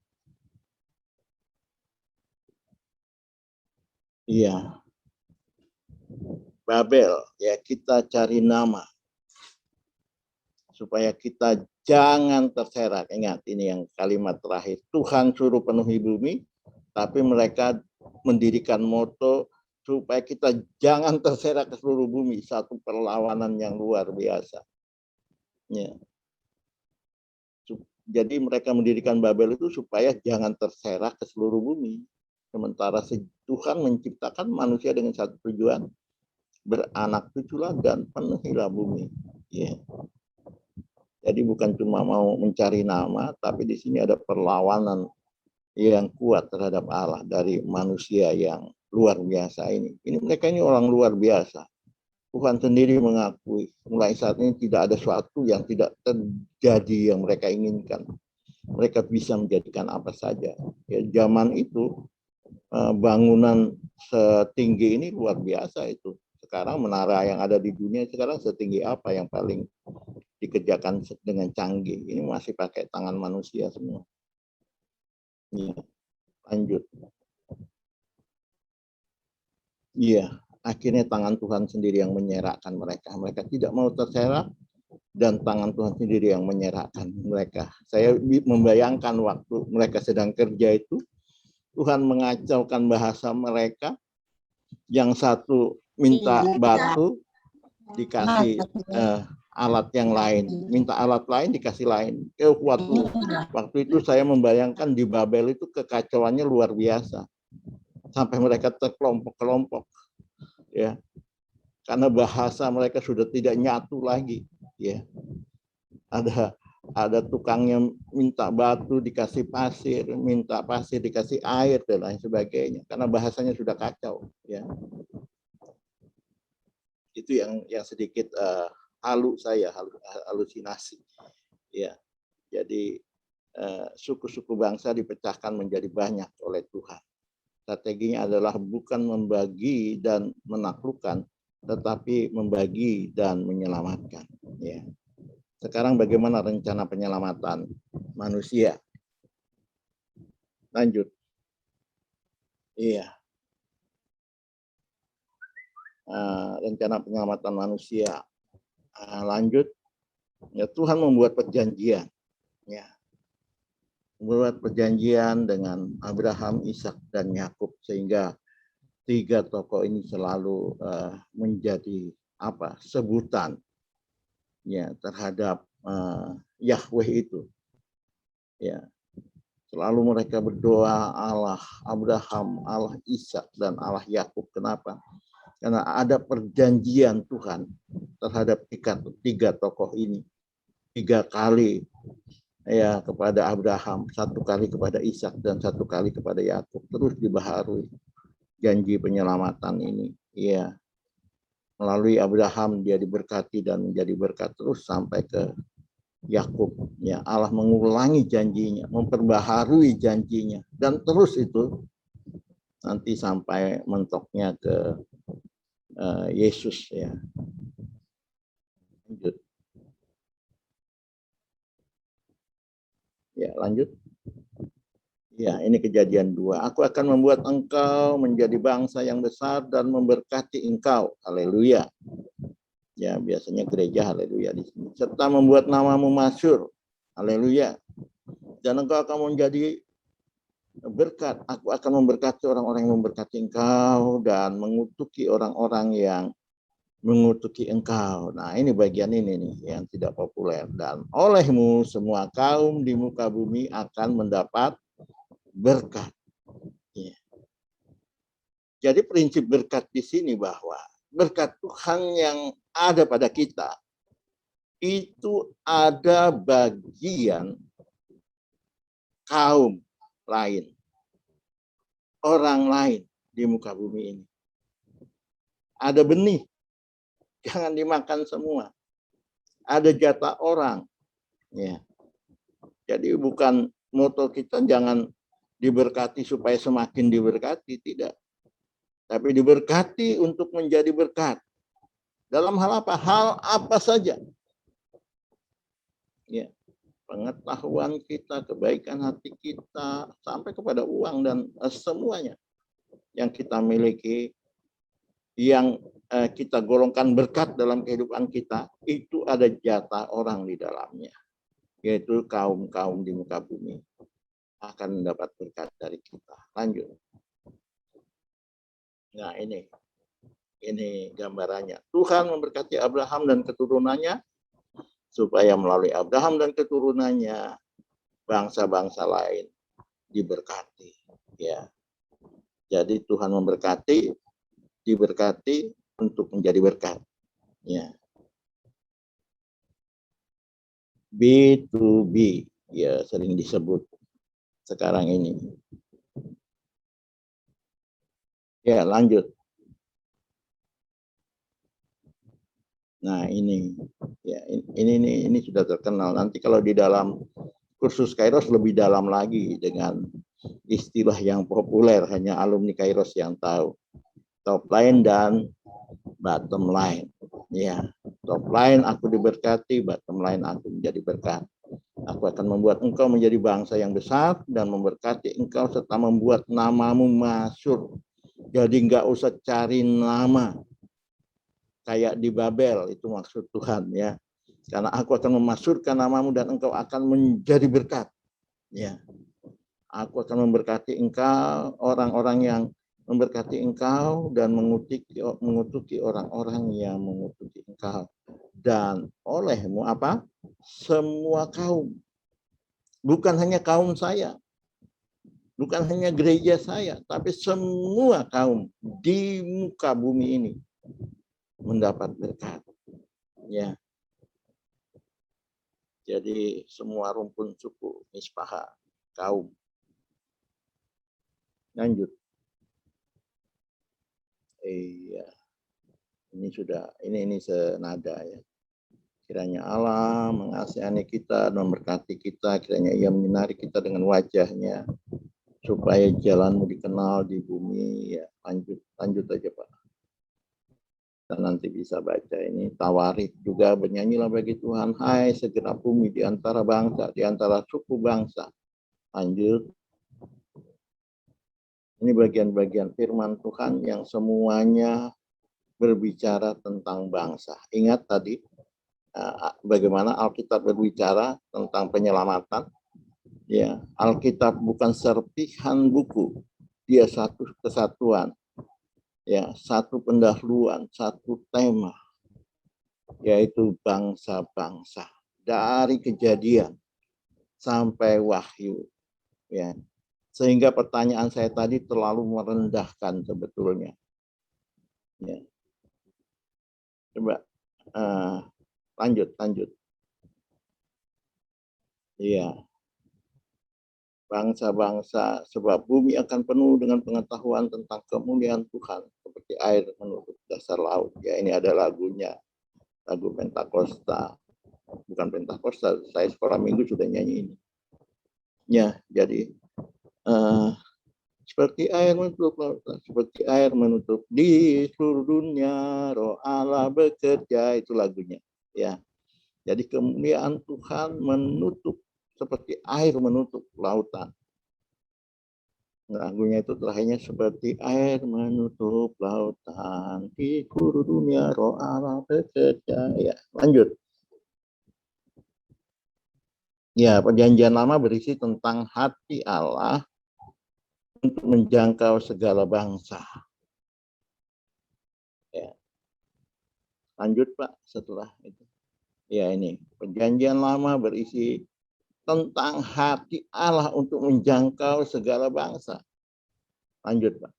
Iya. Babel, ya kita cari nama supaya kita jangan terserak. Ingat, ini yang kalimat terakhir. Tuhan suruh penuhi bumi, tapi mereka mendirikan moto supaya kita jangan terserak ke seluruh bumi. Satu perlawanan yang luar biasa. Ya. Jadi mereka mendirikan Babel itu supaya jangan terserak ke seluruh bumi. Sementara Tuhan menciptakan manusia dengan satu tujuan, beranak cuculah dan penuhilah bumi. Ya. Jadi bukan cuma mau mencari nama, tapi di sini ada perlawanan yang kuat terhadap Allah dari manusia yang luar biasa ini. Mereka ini orang luar biasa. Tuhan sendiri mengakui mulai saat ini tidak ada sesuatu yang tidak terjadi yang mereka inginkan. Mereka bisa menjadikan apa saja. Ya, zaman itu bangunan setinggi ini luar biasa itu. Sekarang menara yang ada di dunia sekarang setinggi apa yang paling dikerjakan dengan canggih. Ini masih pakai tangan manusia semua. Ya, lanjut. Iya, akhirnya tangan Tuhan sendiri yang menyerahkan mereka. Mereka tidak mau terserak dan tangan Tuhan sendiri yang menyerahkan mereka. Saya membayangkan waktu mereka sedang kerja itu, Tuhan mengacaukan bahasa mereka. Yang satu minta batu, dikasih alat yang lain. Minta alat lain, dikasih lain. Waktu itu saya membayangkan di Babel itu kekacauannya luar biasa. Sampai mereka terkelompok-kelompok. Ya, karena bahasa mereka sudah tidak nyatu lagi. Ya, ada tukangnya minta batu dikasih pasir, minta pasir dikasih air dan lain sebagainya, karena bahasanya sudah kacau. Ya, itu yang sedikit halusinasi. Ya, jadi suku-suku bangsa dipecahkan menjadi banyak oleh Tuhan. Strateginya adalah bukan membagi dan menaklukkan, tetapi membagi dan menyelamatkan. Ya. Sekarang bagaimana rencana penyelamatan manusia? Lanjut. Iya. Rencana penyelamatan manusia. Lanjut. Ya, Tuhan membuat perjanjian. Ya. Membuat perjanjian dengan Abraham, Ishak, dan Yakub, sehingga tiga tokoh ini selalu menjadi sebutan ya terhadap Yahweh itu. Ya, selalu mereka berdoa Allah Abraham, Allah Ishak, dan Allah Yakub. Kenapa? Karena ada perjanjian Tuhan terhadap tiga tokoh ini. 3 kali ya kepada Abraham, 1 kali kepada Ishak, dan 1 kali kepada Yakub. Terus dibaharui janji penyelamatan ini. Ya, melalui Abraham dia diberkati dan menjadi berkat terus sampai ke Yakub. Ya, Allah mengulangi janjinya, memperbaharui janjinya, dan terus itu nanti sampai mentoknya ke Yesus. Ya, lanjut. Ya, lanjut. Ya, ini Kejadian 2. Aku akan membuat engkau menjadi bangsa yang besar dan memberkati engkau. Haleluya. Ya, biasanya gereja haleluya di sini. Serta membuat namamu masyhur. Haleluya. Dan engkau akan menjadi berkat. Aku akan memberkati orang-orang yang memberkati engkau dan mengutuki orang-orang yang mengutuki engkau. Nah, ini bagian ini nih yang tidak populer. Dan olehmu semua kaum di muka bumi akan mendapat berkat. Ya. Jadi prinsip berkat di sini bahwa berkat Tuhan yang ada pada kita itu ada bagian kaum lain, orang lain di muka bumi ini. Ada benih, jangan dimakan semua. Ada jatah orang. Ya. Jadi bukan moto kita jangan diberkati supaya semakin diberkati, tidak. Tapi diberkati untuk menjadi berkat. Dalam hal apa? Hal apa saja. Ya, pengetahuan kita, kebaikan hati kita, sampai kepada uang dan semuanya yang kita miliki, yang kita golongkan berkat dalam kehidupan kita, itu ada jatah orang di dalamnya. Yaitu kaum-kaum di muka bumi akan mendapat berkat dari kita. Lanjut. Nah, ini gambarannya. Tuhan memberkati Abraham dan keturunannya supaya melalui Abraham dan keturunannya bangsa-bangsa lain diberkati. Ya. Jadi Tuhan memberkati, diberkati untuk menjadi berkat. Ya. B2B ya sering disebut. sekarang ini. Ya, lanjut. Nah, ini ya, ini sudah terkenal. Nanti kalau di dalam kursus Kairos lebih dalam lagi dengan istilah yang populer, hanya alumni Kairos yang tahu. Top line dan bottom line. Ya, top line aku diberkati, bottom line aku menjadi berkat. Aku akan membuat engkau menjadi bangsa yang besar dan memberkati engkau serta membuat namamu masyhur. Jadi nggak usah cari nama kayak di Babel, itu maksud Tuhan ya. Karena aku akan memasyhurkan namamu dan engkau akan menjadi berkat. Ya. Aku akan memberkati engkau, orang-orang yang memberkati engkau dan mengutuki orang-orang yang mengutuki engkau. Dan olehmu apa? Semua kaum. Bukan hanya kaum saya. Bukan hanya gereja saya, tapi semua kaum di muka bumi ini mendapat berkat. Ya. Jadi semua rumpun suku, mispaha, kaum. Lanjut. Iya. Ini sudah, ini senada ya. Kiranya Allah mengasihani kita dan memberkati kita, kiranya Ia menyinari kita dengan wajahnya, supaya jalanmu dikenal di bumi. Ya, lanjut aja Pak. Kita nanti bisa baca ini. Tawarik juga, bernyanyilah bagi Tuhan, hai segenap bumi di antara bangsa, di antara suku bangsa. Lanjut. Ini bagian-bagian firman Tuhan yang semuanya berbicara tentang bangsa. Ingat tadi bagaimana Alkitab berbicara tentang penyelamatan. Ya, Alkitab bukan serpihan buku, dia satu kesatuan. Ya, satu pendahuluan, satu tema, yaitu bangsa-bangsa dari Kejadian sampai Wahyu. Ya, sehingga pertanyaan saya tadi terlalu merendahkan sebetulnya. Ya. Coba lanjut. Iya. Bangsa-bangsa, sebab bumi akan penuh dengan pengetahuan tentang kemuliaan Tuhan seperti air menutup dasar laut. Ya, ini ada lagunya, lagu Pentakosta. Bukan Pentakosta, saya sekolah minggu sudah nyanyi ini. Ya, jadi seperti air menutup laut, seperti air menutup di seluruh dunia, Roh Allah bekerja, itu lagunya. Ya, jadi kemuliaan Tuhan menutup seperti air menutup lautan. Lagunya itu terakhirnya seperti air menutup lautan di seluruh dunia, Roh Allah bekerja. Ya, lanjut. Ya, perjanjian lama berisi tentang hati Allah untuk menjangkau segala bangsa. Ya. Lanjut Pak setelah itu. Ya, ini perjanjian lama berisi tentang hati Allah untuk menjangkau segala bangsa. Lanjut Pak.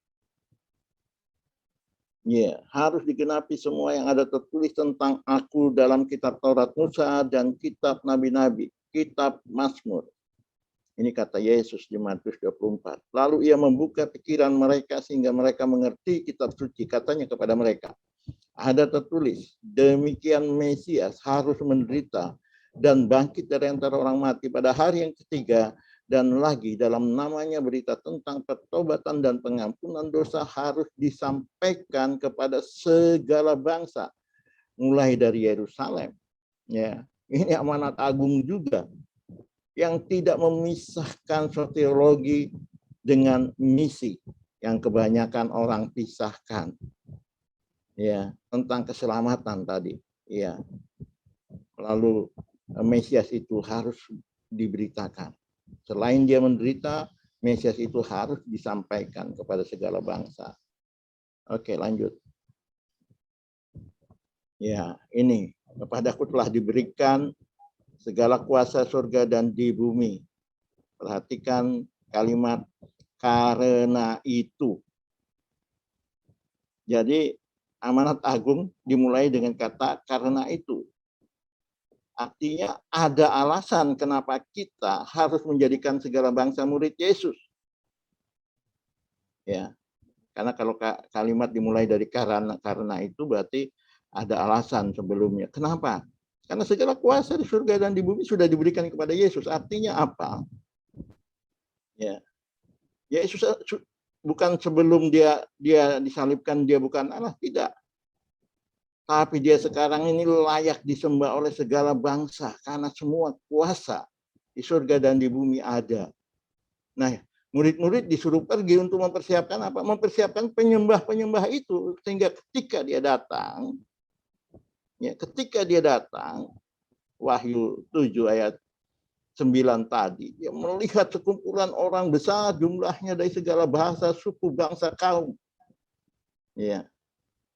Ya, harus digenapi semua yang ada tertulis tentang aku dalam kitab Taurat Musa dan kitab Nabi-Nabi, kitab Mazmur. Ini kata Yesus di Matius 24. Lalu ia membuka pikiran mereka sehingga mereka mengerti kitab suci. Katanya kepada mereka, ada tertulis, demikian Mesias harus menderita dan bangkit dari antara orang mati pada hari yang ketiga, dan lagi dalam namanya berita tentang pertobatan dan pengampunan dosa harus disampaikan kepada segala bangsa, mulai dari Yerusalem. Ya, ini amanat agung juga yang tidak memisahkan soteriologi dengan misi yang kebanyakan orang pisahkan. Ya, tentang keselamatan tadi. Ya. Lalu Mesias itu harus diberitakan. Selain dia menderita, Mesias itu harus disampaikan kepada segala bangsa. Oke, lanjut. Ya, ini kepadaku telah diberikan segala kuasa surga dan di bumi. Perhatikan kalimat karena itu. Jadi amanat agung dimulai dengan kata karena itu. Artinya ada alasan kenapa kita harus menjadikan segala bangsa murid Yesus. Ya, karena kalau kalimat dimulai dari karena itu berarti ada alasan sebelumnya. Kenapa? Karena segala kuasa di surga dan di bumi sudah diberikan kepada Yesus. Artinya apa? Ya, Yesus bukan sebelum dia disalibkan dia bukan Allah, tidak. Tapi dia sekarang ini layak disembah oleh segala bangsa karena semua kuasa di surga dan di bumi ada. Nah, murid-murid disuruh pergi untuk mempersiapkan apa? Mempersiapkan penyembah-penyembah itu sehingga ketika dia datang, Wahyu 7 ayat 9 tadi, dia melihat sekumpulan orang besar jumlahnya dari segala bahasa, suku, bangsa, kaum. Ya.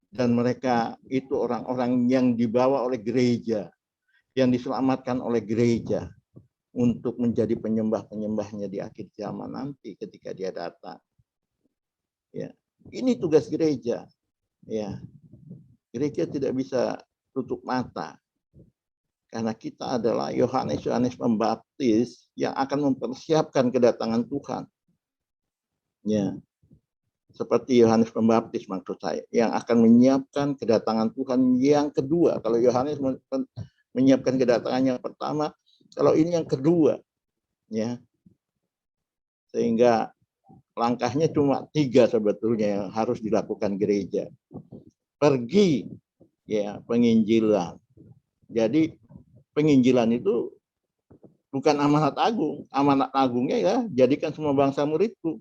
Dan mereka itu orang-orang yang dibawa oleh gereja, yang diselamatkan oleh gereja untuk menjadi penyembah-penyembahnya di akhir zaman nanti ketika dia datang. Ya, ini tugas gereja. Ya, gereja tidak bisa tutup mata karena kita adalah Yohanes Pembaptis yang akan mempersiapkan kedatangan Tuhan. Ya. Seperti Yohanes Pembaptis maksud saya, yang akan menyiapkan kedatangan Tuhan yang kedua. Kalau Yohanes menyiapkan kedatangan yang pertama, kalau ini yang kedua, ya, sehingga langkahnya cuma 3 sebetulnya yang harus dilakukan gereja. Pergi, ya, penginjilan. Jadi penginjilan itu bukan amanat agung. Amanat agungnya ya, jadikan semua bangsa muridku.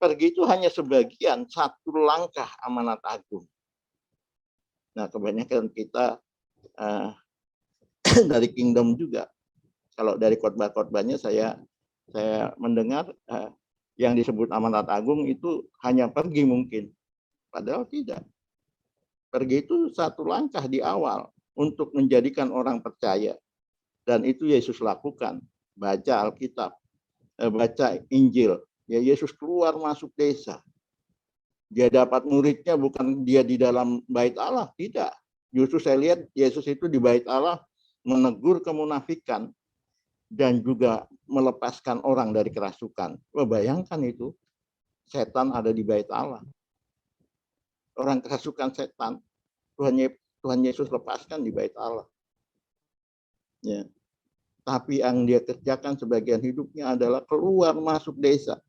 Pergi itu hanya sebagian, satu langkah amanat agung. Nah, kebanyakan kita dari kingdom juga. Kalau dari khotbah-khotbahnya saya mendengar yang disebut amanat agung itu hanya pergi mungkin. Padahal tidak. Pergi itu satu langkah di awal untuk menjadikan orang percaya. Dan itu Yesus lakukan. Baca Alkitab, baca Injil. Ya, Yesus keluar masuk desa. Dia dapat muridnya bukan dia di dalam bait Allah, tidak. Justru saya lihat Yesus itu di bait Allah menegur kemunafikan dan juga melepaskan orang dari kerasukan. Wah, bayangkan itu, setan ada di bait Allah. Orang kerasukan setan, Tuhan Yesus lepaskan di bait Allah. Ya. Tapi yang dia kerjakan sebagian hidupnya adalah keluar masuk desa.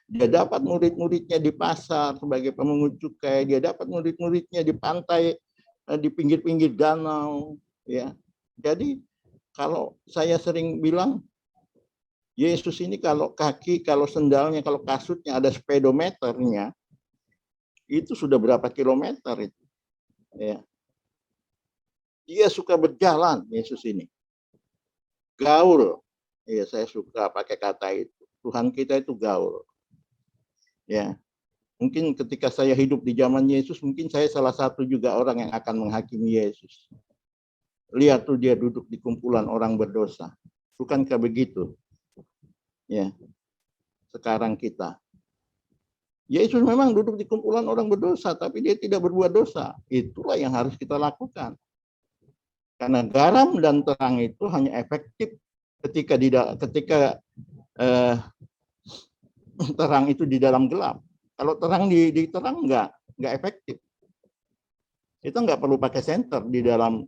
Dia dapat murid-muridnya di pasar sebagai pemungut cukai, dia dapat murid-muridnya di pantai, di pinggir-pinggir danau, ya. Jadi kalau saya sering bilang Yesus ini kalau sendalnya, kalau kasutnya ada speedometernya, itu sudah berapa kilometer itu, ya. Dia suka berjalan Yesus ini, gaul, ya, saya suka pakai kata itu. Tuhan kita itu gaul. Ya, mungkin ketika saya hidup di zaman Yesus, mungkin saya salah satu juga orang yang akan menghakimi Yesus. Lihat tuh dia duduk di kumpulan orang berdosa. Bukankah begitu? Ya, sekarang kita. Yesus memang duduk di kumpulan orang berdosa, tapi dia tidak berbuat dosa. Itulah yang harus kita lakukan. Karena garam dan terang itu hanya efektif ketika terang itu di dalam gelap. Kalau terang di terang nggak efektif. Itu nggak perlu pakai senter di dalam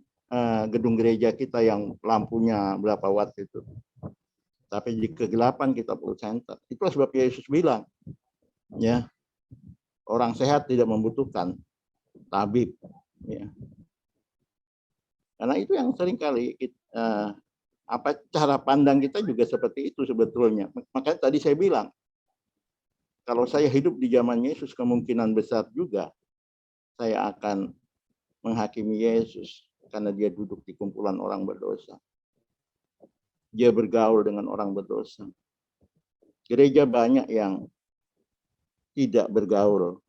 gedung gereja kita yang lampunya berapa watt itu. Tapi di kegelapan kita perlu senter. Itulah sebab Yesus bilang, ya, orang sehat tidak membutuhkan tabib. Ya. Karena itu yang seringkali cara pandang kita juga seperti itu sebetulnya. Makanya tadi saya bilang, kalau saya hidup di zaman Yesus, kemungkinan besar juga saya akan menghakimi Yesus karena dia duduk di kumpulan orang berdosa. Dia bergaul dengan orang berdosa. Gereja banyak yang tidak bergaul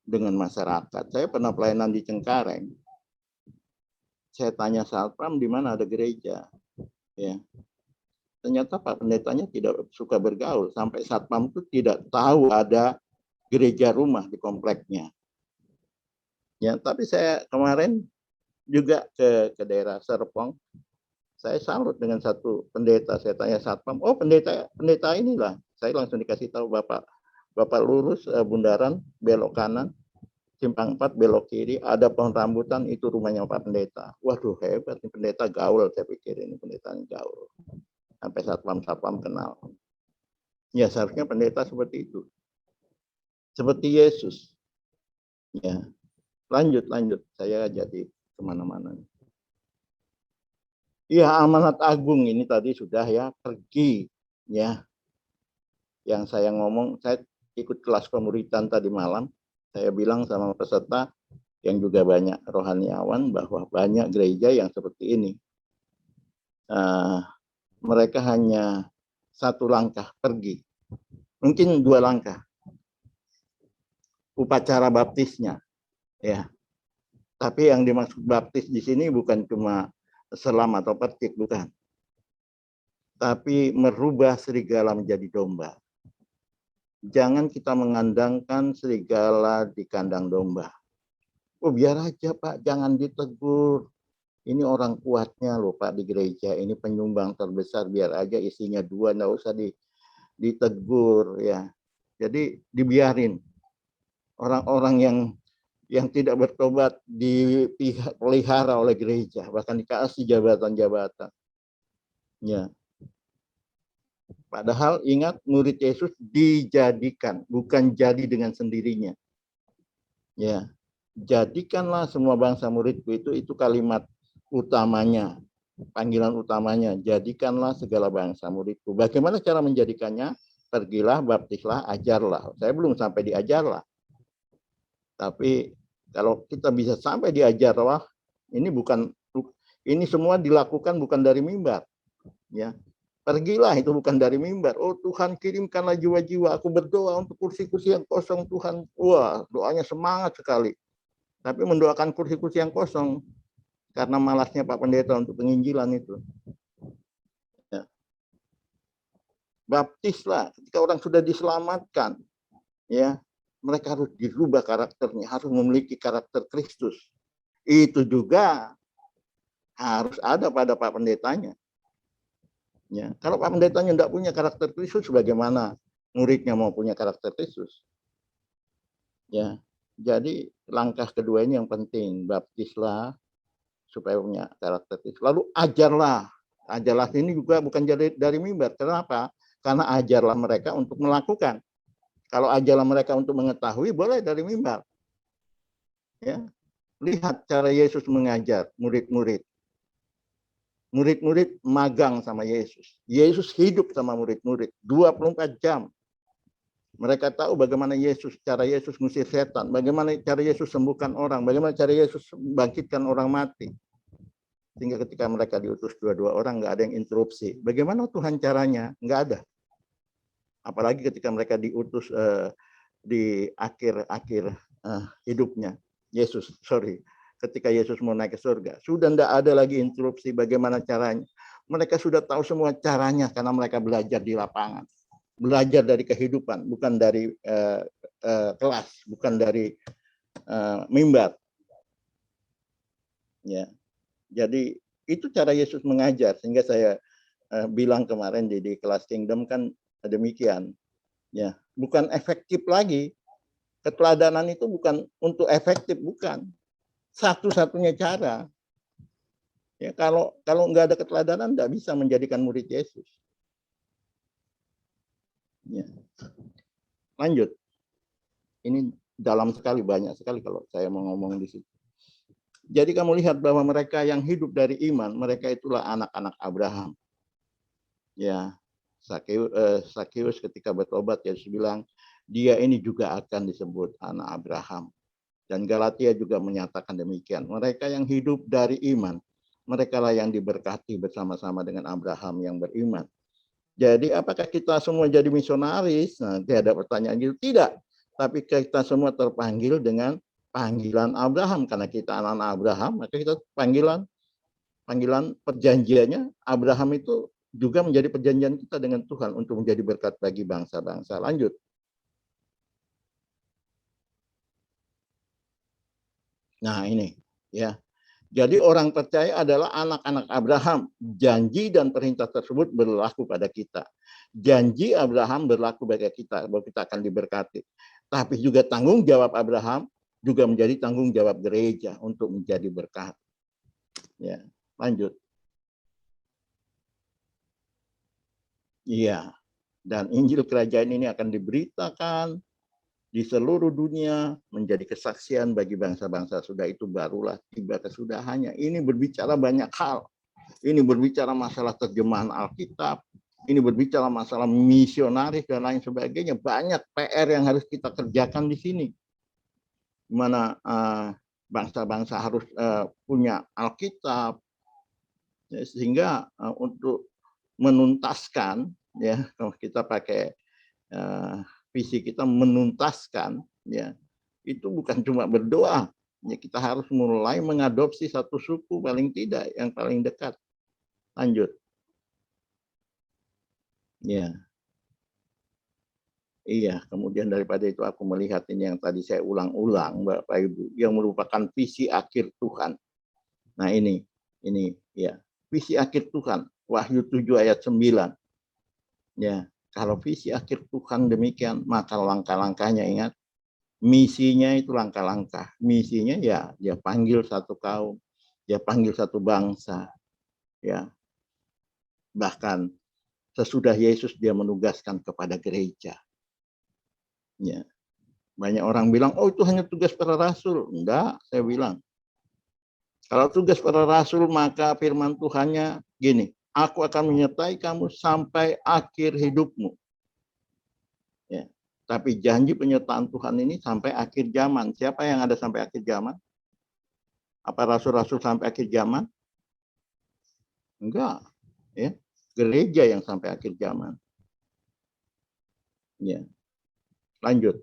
dengan masyarakat. Saya pernah pelayanan di Cengkareng. Saya tanya satpam di mana ada gereja. Ya. Ternyata Pak Pendetanya tidak suka bergaul. Sampai satpam itu tidak tahu ada gereja rumah di kompleknya. Ya, tapi saya kemarin juga ke daerah Serpong. Saya salut dengan satu pendeta. Saya tanya satpam, oh pendeta inilah. Saya langsung dikasih tahu, Bapak lurus bundaran, belok kanan, simpang 4 belok kiri, ada pohon rambutan, itu rumahnya Pak Pendeta. Waduh, hebat nih pendeta, gaul. Saya pikir ini pendeta gaul. Sampai satpam kenal. Ya, seharusnya pendeta seperti itu. Seperti Yesus. Ya, lanjut. Saya jadi kemana-mana. Ya, amanat agung ini tadi sudah ya, pergi. Ya, yang saya ngomong, saya ikut kelas pemuritan tadi malam. Saya bilang sama peserta yang juga banyak rohaniawan bahwa banyak gereja yang seperti ini. Mereka hanya satu langkah pergi. Mungkin 2 langkah. Upacara baptisnya. Ya. Tapi yang dimaksud baptis di sini bukan cuma selam atau percik, bukan. Tapi merubah serigala menjadi domba. Jangan kita mengandangkan serigala di kandang domba. Oh, biar aja Pak, jangan ditegur. Ini orang kuatnya loh Pak di gereja, ini penyumbang terbesar, biar aja isinya 2, nggak usah ditegur ya. Jadi dibiarin. Orang-orang yang tidak bertobat dipelihara oleh gereja, bahkan dikasih jabatan-jabatan. Ya. Padahal ingat, murid Yesus dijadikan, bukan jadi dengan sendirinya. Ya. Jadikanlah semua bangsa muridku, itu kalimat utamanya, panggilan utamanya. Jadikanlah segala bangsa muridku. Bagaimana cara menjadikannya? Pergilah, baptislah, ajarlah. Saya belum sampai diajarlah. Tapi kalau kita bisa sampai diajarlah, ini semua dilakukan bukan dari mimbar. Ya. Pergilah itu bukan dari mimbar. Oh Tuhan, kirimkanlah jiwa-jiwa. Aku berdoa untuk kursi-kursi yang kosong Tuhan. Wah, doanya semangat sekali. Tapi mendoakan kursi-kursi yang kosong karena malasnya Pak Pendeta untuk penginjilan itu. Ya. Baptislah ketika orang sudah diselamatkan, ya, mereka harus dirubah karakternya, harus memiliki karakter Kristus. Itu juga harus ada pada Pak Pendetanya. Ya, kalau Pak Pendetanya tidak punya karakter Kristus, bagaimana muridnya mau punya karakter Kristus? Ya, jadi langkah kedua ini yang penting, baptislah supaya punya karakter Kristus. Lalu ajarlah. Ajarlah ini juga bukan dari mimbar. Kenapa? Karena ajarlah mereka untuk melakukan. Kalau ajarlah mereka untuk mengetahui, boleh dari mimbar. Ya. Lihat cara Yesus mengajar murid-murid. Murid-murid magang sama Yesus. Yesus hidup sama murid-murid 24 jam. Mereka tahu bagaimana cara Yesus ngusir setan, bagaimana cara Yesus sembuhkan orang, bagaimana cara Yesus bangkitkan orang mati. Sehingga ketika mereka diutus 22 orang, nggak ada yang interupsi. Bagaimana Tuhan caranya? Nggak ada. Apalagi ketika mereka diutus di akhir hidupnya ketika Yesus mau naik ke surga, sudah tidak ada lagi interupsi bagaimana caranya. Mereka sudah tahu semua caranya karena mereka belajar di lapangan, belajar dari kehidupan, bukan dari kelas, bukan dari mimbar. Ya, jadi itu cara Yesus mengajar. Sehingga saya bilang kemarin di kelas Kingdom kan demikian. Ya, bukan efektif lagi. Keteladanan itu bukan untuk efektif, bukan. Satu-satunya cara. Ya, kalau nggak ada keteladanan, nggak bisa menjadikan murid Yesus. Ya. Lanjut. Ini dalam sekali, banyak sekali kalau saya mau ngomong di situ. Jadi kamu lihat bahwa mereka yang hidup dari iman, mereka itulah anak-anak Abraham. Ya, Sakeus ketika bertobat, Yesus bilang, dia ini juga akan disebut anak Abraham. Dan Galatia juga menyatakan demikian. Mereka yang hidup dari iman, mereka lah yang diberkati bersama-sama dengan Abraham yang beriman. Jadi apakah kita semua jadi misionaris? Nanti ada pertanyaan gitu. Tidak. Tapi kita semua terpanggil dengan panggilan Abraham. Karena kita anak-anak Abraham, maka kita panggilan perjanjiannya Abraham itu juga menjadi perjanjian kita dengan Tuhan untuk menjadi berkat bagi bangsa-bangsa. Lanjut. Nah ini ya. Jadi orang percaya adalah anak-anak Abraham. Janji dan perintah tersebut berlaku pada kita. Janji Abraham berlaku bagi kita, bahwa kita akan diberkati. Tapi juga tanggung jawab Abraham juga menjadi tanggung jawab gereja untuk menjadi berkat. Ya, lanjut. Iya, dan Injil Kerajaan ini akan diberitakan di seluruh dunia menjadi kesaksian bagi bangsa-bangsa. Sudah itu barulah tiba kesudahannya. Ini berbicara banyak hal. Ini berbicara masalah terjemahan Alkitab. Ini berbicara masalah misionaris dan lain sebagainya. Banyak PR yang harus kita kerjakan di sini. Di mana bangsa-bangsa harus punya Alkitab. Ya, sehingga untuk menuntaskan, ya kalau kita pakai visi kita menuntaskan, ya itu bukan cuma berdoa, ya kita harus mulai mengadopsi satu suku paling tidak yang paling dekat. Lanjut. Ya. Iya, kemudian daripada itu aku melihat ini yang tadi saya ulang-ulang, Bapak Ibu, yang merupakan visi akhir Tuhan. Nah ini ya, visi akhir Tuhan, Wahyu 7 ayat 9. Ya, kalau visi akhir Tuhan demikian, maka langkah-langkahnya ingat, misinya itu langkah-langkah. Misinya ya dia panggil satu kaum, dia panggil satu bangsa. Ya. Bahkan sesudah Yesus dia menugaskan kepada gereja. Ya. Banyak orang bilang, oh itu hanya tugas para rasul. Enggak, saya bilang. Kalau tugas para rasul, maka firman Tuhannya gini, aku akan menyertai kamu sampai akhir hidupmu. Ya. Tapi janji penyertaan Tuhan ini sampai akhir zaman. Siapa yang ada sampai akhir zaman? Apa rasul-rasul sampai akhir zaman? Enggak. Ya. Gereja yang sampai akhir zaman. Ya. Lanjut.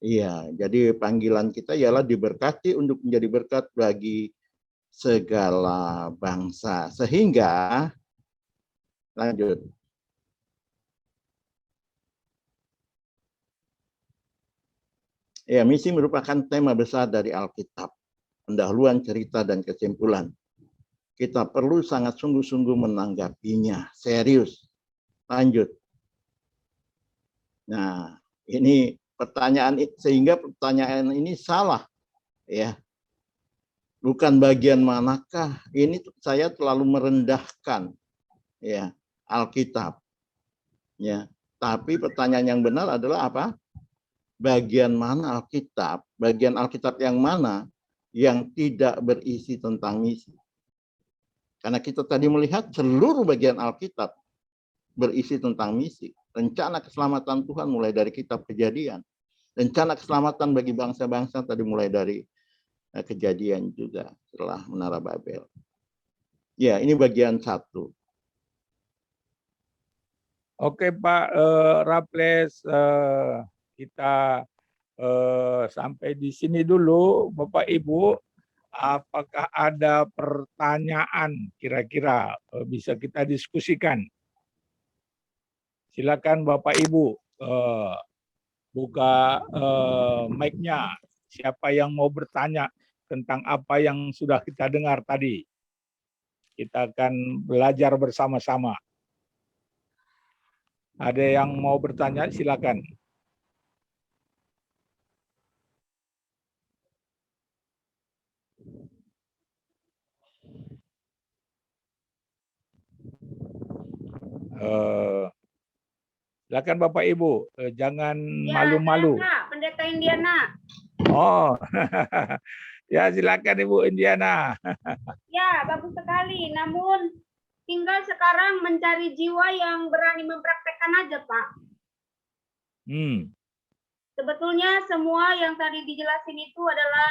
Iya, jadi panggilan kita ialah diberkati untuk menjadi berkat bagi segala bangsa. Sehingga, lanjut. Ya, misi merupakan tema besar dari Alkitab. Pendahuluan, cerita, dan kesimpulan. Kita perlu sangat sungguh-sungguh menanggapinya. Serius. Lanjut. Nah, ini pertanyaan, sehingga pertanyaan ini salah. Ya. Bukan bagian manakah. Ini saya terlalu merendahkan ya Alkitab. Ya. Tapi pertanyaan yang benar adalah apa? Bagian mana Alkitab? Bagian Alkitab yang mana yang tidak berisi tentang misi? Karena kita tadi melihat seluruh bagian Alkitab berisi tentang misi. Rencana keselamatan Tuhan mulai dari kitab Kejadian. Rencana keselamatan bagi bangsa-bangsa tadi mulai dari Kejadian juga setelah Menara Babel. Ya, ini bagian 1. Oke Pak Raffles, kita sampai di sini dulu, Bapak Ibu. Apakah ada pertanyaan kira-kira bisa kita diskusikan? Silakan Bapak Ibu buka mic-nya. Siapa yang mau bertanya tentang apa yang sudah kita dengar tadi? Kita akan belajar bersama-sama. Ada yang mau bertanya, silakan. Silakan Bapak Ibu, jangan malu-malu. Ya, Pendeta Indiana. Oh, ya silakan Ibu Indiana. Ya, bagus sekali. Namun tinggal sekarang mencari jiwa yang berani mempraktekkan aja, Pak. Sebetulnya semua yang tadi dijelasin itu adalah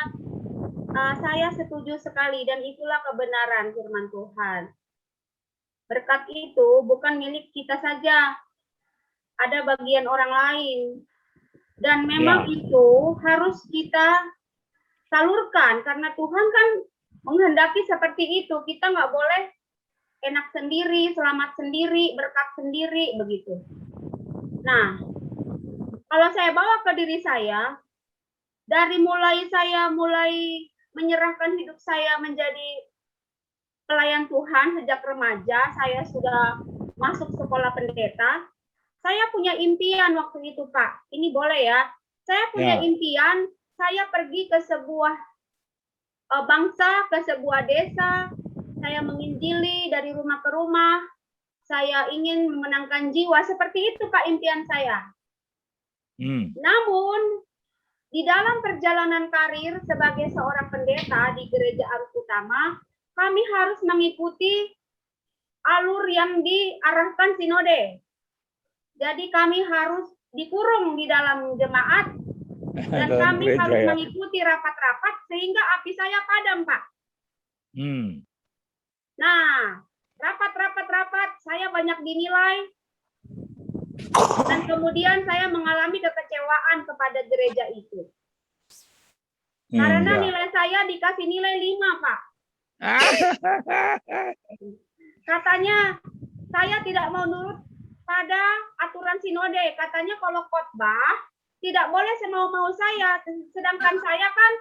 saya setuju sekali dan itulah kebenaran firman Tuhan. Berkat itu bukan milik kita saja, ada bagian orang lain. Dan memang itu harus kita salurkan karena Tuhan kan menghendaki seperti itu. Kita nggak boleh enak sendiri, selamat sendiri, berkat sendiri, begitu. Nah, kalau saya bawa ke diri saya, Dari mulai saya menyerahkan hidup saya menjadi pelayan Tuhan sejak remaja, saya sudah masuk sekolah pendeta. Saya punya impian waktu itu, Pak. Ini boleh ya? Saya punya impian, saya pergi ke sebuah bangsa, ke sebuah desa, saya menginjili dari rumah ke rumah, saya ingin memenangkan jiwa, seperti itu Pak impian saya. Namun, di dalam perjalanan karir sebagai seorang pendeta di Gereja Arus Utama, kami harus mengikuti alur yang diarahkan sinode. Jadi kami harus dikurung di dalam jemaat, dan kami harus mengikuti rapat-rapat sehingga api saya padam, Pak. Nah, rapat, saya banyak dinilai, dan kemudian saya mengalami kekecewaan kepada gereja itu. Karena nilai saya dikasih nilai 5, Pak. Katanya, saya tidak mau nurut pada aturan sinode. Katanya kalau khotbah, tidak boleh semau-mau saya. Sedangkan saya kan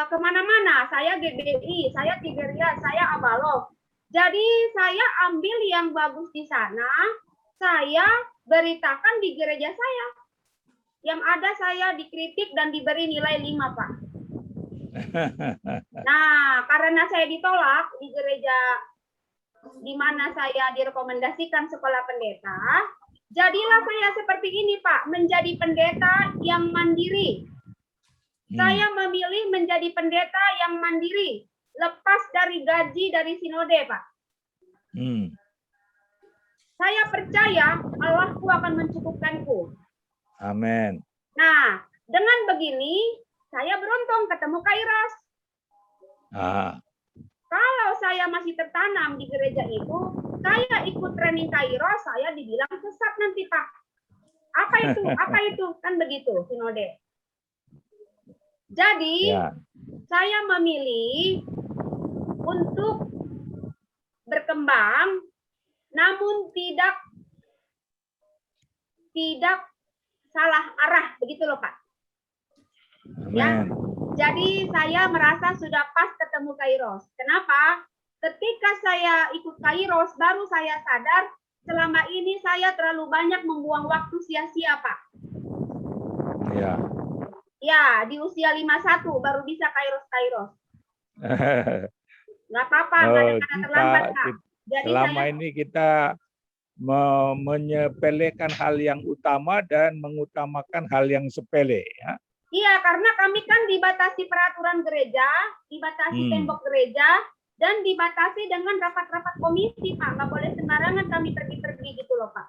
kemana-mana. Saya GBI, saya Tiberias, saya Abalov. Jadi saya ambil yang bagus di sana, saya beritakan di gereja saya. Yang ada saya dikritik dan diberi nilai 5, Pak. Nah, karena saya ditolak di gereja di mana saya direkomendasikan sekolah pendeta, jadilah saya seperti ini, Pak, menjadi pendeta yang mandiri. Saya memilih menjadi pendeta yang mandiri, lepas dari gaji dari sinode, Pak. Saya percaya Allahku akan mencukupkanku. Amin. Nah, dengan begini, saya beruntung ketemu Kairos. Kalau saya masih tertanam di gereja itu, saya ikut training Kairos, saya dibilang sesat nanti, Pak. Apa itu? Apa itu? Kan begitu, sinode. Jadi, saya memilih untuk berkembang, namun tidak salah arah, begitu loh, Pak. Ya. Jadi saya merasa sudah pas ketemu Kairos. Kenapa? Ketika saya ikut Kairos, baru saya sadar selama ini saya terlalu banyak membuang waktu sia-sia, Pak. Ya, di usia 51 baru bisa Kairos. Nggak apa-apa, nggak ada kata terlambat, Pak. Jadi selama ini kita menyepelekan hal yang utama dan mengutamakan hal yang sepele, ya. Iya, karena kami kan dibatasi peraturan gereja, dibatasi tembok gereja, dan dibatasi dengan rapat-rapat komisi, Pak. Nggak boleh sembarangan kami pergi-pergi gitu loh, Pak.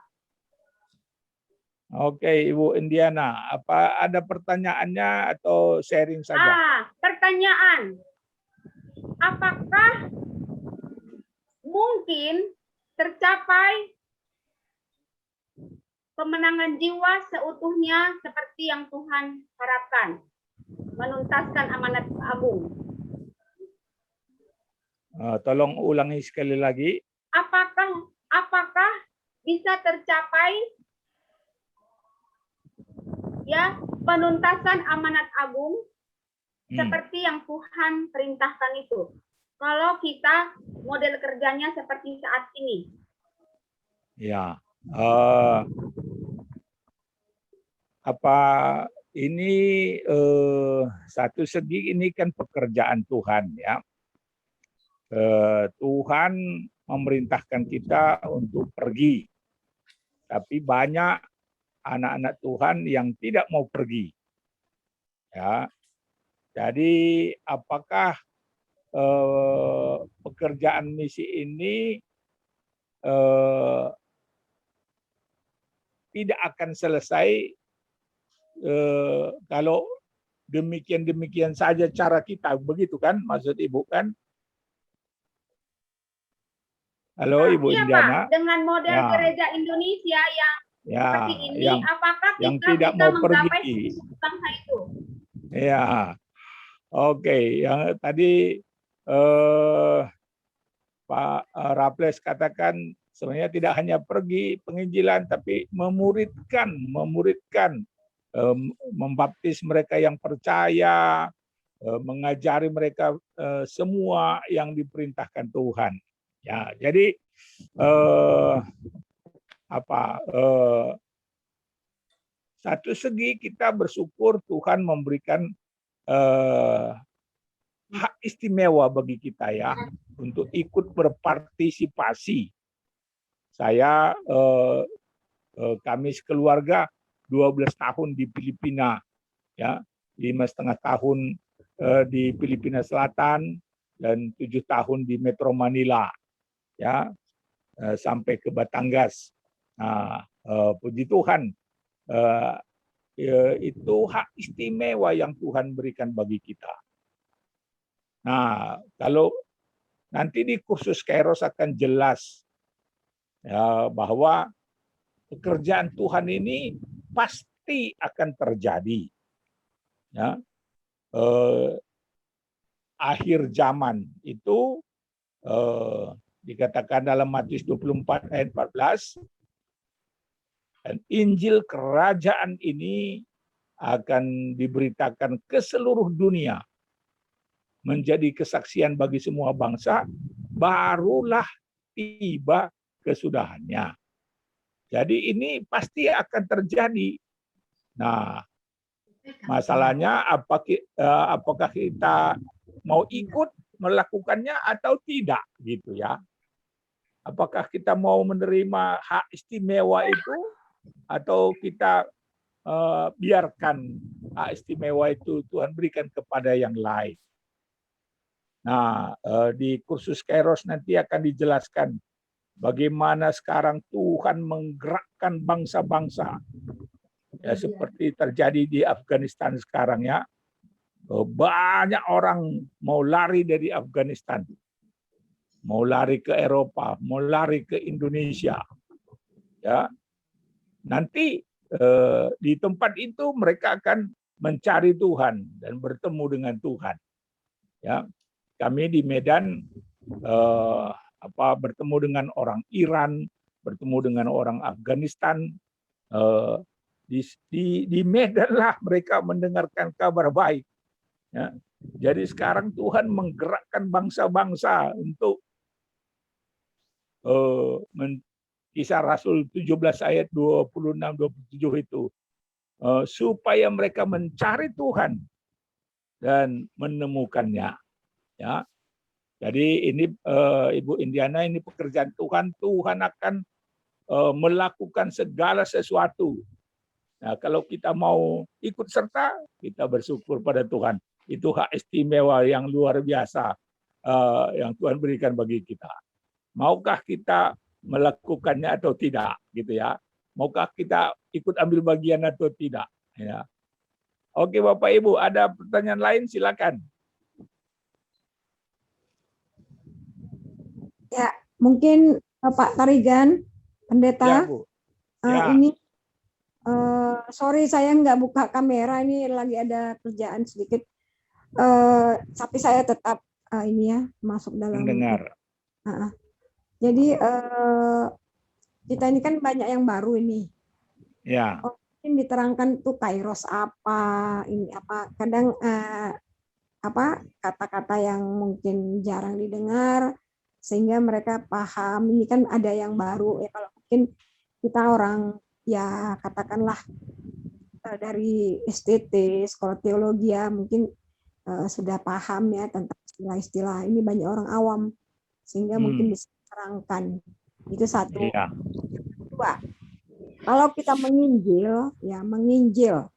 Oke, Ibu Indiana, apa ada pertanyaannya atau sharing saja? Pertanyaan. Apakah mungkin tercapai pemenangan jiwa seutuhnya seperti yang Tuhan harapkan, menuntaskan amanat agung? Tolong ulangi sekali lagi. Apakah bisa tercapai ya penuntasan amanat agung seperti yang Tuhan perintahkan itu? Kalau kita model kerjanya seperti saat ini. Ya. Apa ini satu segi ini kan pekerjaan Tuhan, ya. Tuhan memerintahkan kita untuk pergi, tapi banyak anak-anak Tuhan yang tidak mau pergi, ya. Jadi apakah pekerjaan misi ini tidak akan selesai kalau demikian saja cara kita, begitu kan maksud Ibu kan? Halo, Ibu iya, Indiana. Pak, dengan model gereja Indonesia yang seperti ini, apakah kita yang tidak bisa mau menggapai pergi bangsa itu? Ya, oke. Yang tadi Pak Raffles katakan sebenarnya tidak hanya pergi penginjilan, tapi memuridkan membaptis mereka yang percaya, mengajari mereka semua yang diperintahkan Tuhan. Ya, jadi satu segi kita bersyukur Tuhan memberikan hak istimewa bagi kita ya untuk ikut berpartisipasi. Saya kami sekeluarga 12 tahun di Filipina, ya 5,5 tahun di Filipina Selatan dan 7 tahun di Metro Manila, ya sampai ke Batangas. Nah, puji Tuhan, itu hak istimewa yang Tuhan berikan bagi kita. Nah, kalau nanti di kursus Kairos akan jelas ya, bahwa pekerjaan Tuhan ini pasti akan terjadi. Ya, akhir zaman itu dikatakan dalam Matius 24 ayat 14, dan Injil kerajaan ini akan diberitakan ke seluruh dunia, menjadi kesaksian bagi semua bangsa, barulah tiba kesudahannya. Jadi ini pasti akan terjadi. Nah, masalahnya apakah kita mau ikut melakukannya atau tidak, gitu ya? Apakah kita mau menerima hak istimewa itu atau kita biarkan hak istimewa itu Tuhan berikan kepada yang lain? Nah, di kursus Kairos nanti akan dijelaskan bagaimana sekarang Tuhan menggerakkan bangsa-bangsa. Ya, seperti terjadi di Afghanistan sekarang ya. Banyak orang mau lari dari Afghanistan. Mau lari ke Eropa, mau lari ke Indonesia. Ya. Nanti di tempat itu mereka akan mencari Tuhan dan bertemu dengan Tuhan. Ya. Kami di Medan bertemu dengan orang Iran, bertemu dengan orang Afghanistan. Di Medan lah mereka mendengarkan kabar baik. Ya. Jadi sekarang Tuhan menggerakkan bangsa-bangsa untuk Kisah Rasul 17 ayat 26-27 itu supaya mereka mencari Tuhan dan menemukannya. Ya, jadi ini Ibu Indiana, ini pekerjaan Tuhan. Tuhan akan melakukan segala sesuatu. Nah, kalau kita mau ikut serta, kita bersyukur pada Tuhan. Itu hak istimewa yang luar biasa yang Tuhan berikan bagi kita. Maukah kita melakukannya atau tidak, gitu ya? Maukah kita ikut ambil bagian atau tidak? Ya. Oke, Bapak Ibu, ada pertanyaan lain? Silakan. Ya, mungkin Pak Tarigan, Pendeta, Ya, Bu. Ya. Ini sorry saya nggak buka kamera, ini lagi ada kerjaan sedikit. Tapi saya tetap ini ya masuk dalam. Mendengar. Jadi kita ini kan banyak yang baru ini. Ya. Mungkin diterangkan tuh Kairos apa, ini apa. Kadang kata-kata yang mungkin jarang didengar, sehingga mereka paham. Ini kan ada yang baru ya, kalau mungkin kita orang ya katakanlah dari STT, sekolah teologi ya, mungkin sudah paham ya tentang istilah-istilah. Ini banyak orang awam sehingga mungkin bisa diterangkan. Itu satu. Ya. Dua, kalau kita menginjil ya, menginjil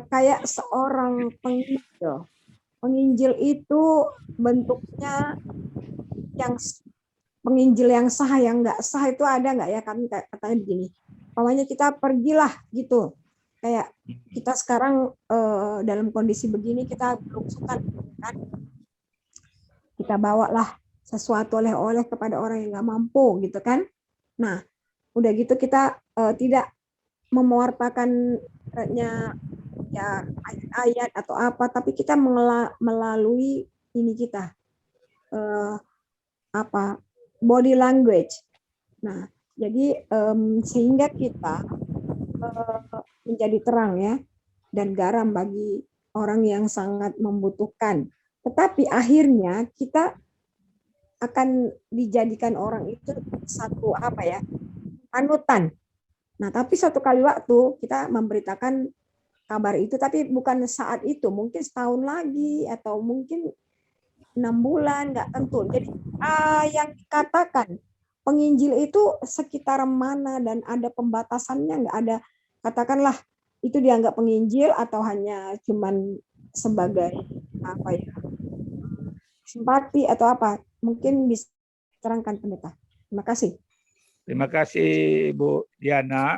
kayak seorang penginjil. Penginjil itu bentuknya yang penginjil yang sah, yang nggak sah itu ada nggak ya? Kami katanya begini, pokoknya kita pergilah gitu. Kayak kita sekarang dalam kondisi begini kita berungsukan, kan? Kita bawalah sesuatu oleh-oleh kepada orang yang nggak mampu, gitu kan? Nah, udah gitu kita tidak mewartakan ya ayat atau apa, tapi kita melalui ini kita body language. Nah, jadi sehingga kita menjadi terang ya, dan garam bagi orang yang sangat membutuhkan. Tetapi akhirnya kita akan dijadikan orang itu satu apa ya, panutan. Nah, tapi suatu kali waktu kita memberitakan kabar itu, tapi bukan saat itu, mungkin setahun lagi atau mungkin 6 bulan, nggak tentu. Jadi yang dikatakan penginjil itu sekitar mana dan ada pembatasannya, nggak ada. Katakanlah itu dianggap penginjil atau hanya cuman sebagai apa ya, simpati atau apa? Mungkin bisa terangkan pendeta. Terima kasih. Terima kasih Bu Diana.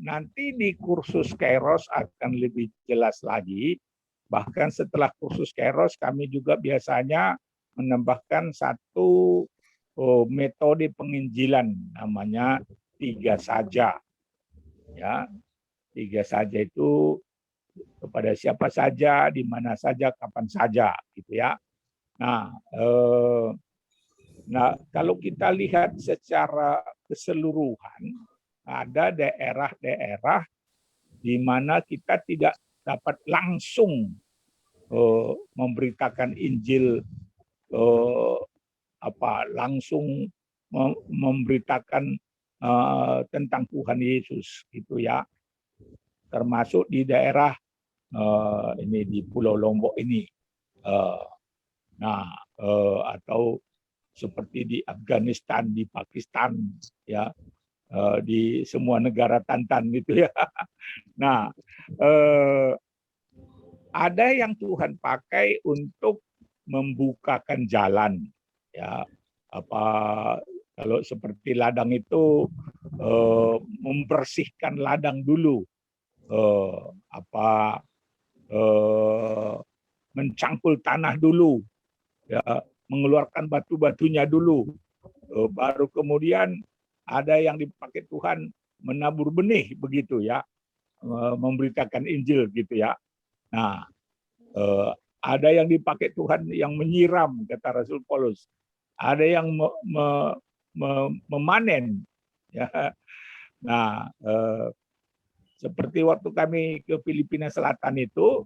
Nanti di kursus Kairos akan lebih jelas lagi. Bahkan setelah kursus Kairos kami juga biasanya menambahkan satu metode penginjilan, namanya 3 saja. Ya, 3 saja itu kepada siapa saja, di mana saja, kapan saja, gitu ya. Nah, kalau kita lihat secara keseluruhan, ada daerah-daerah di mana kita tidak dapat langsung memberitakan Injil, langsung memberitakan tentang Tuhan Yesus, gitu ya. Termasuk di daerah ini di Pulau Lombok ini, atau seperti di Afghanistan, di Pakistan, ya, di semua negara Tantan gitu ya. Nah, ada yang Tuhan pakai untuk membukakan jalan, ya. Kalau seperti ladang itu membersihkan ladang dulu, mencangkul tanah dulu, ya, mengeluarkan batu-batunya dulu, baru kemudian ada yang dipakai Tuhan menabur benih, begitu ya, memberitakan Injil gitu ya. Nah, ada yang dipakai Tuhan yang menyiram, kata Rasul Paulus. Ada yang memanen, ya. Nah, seperti waktu kami ke Filipina Selatan itu,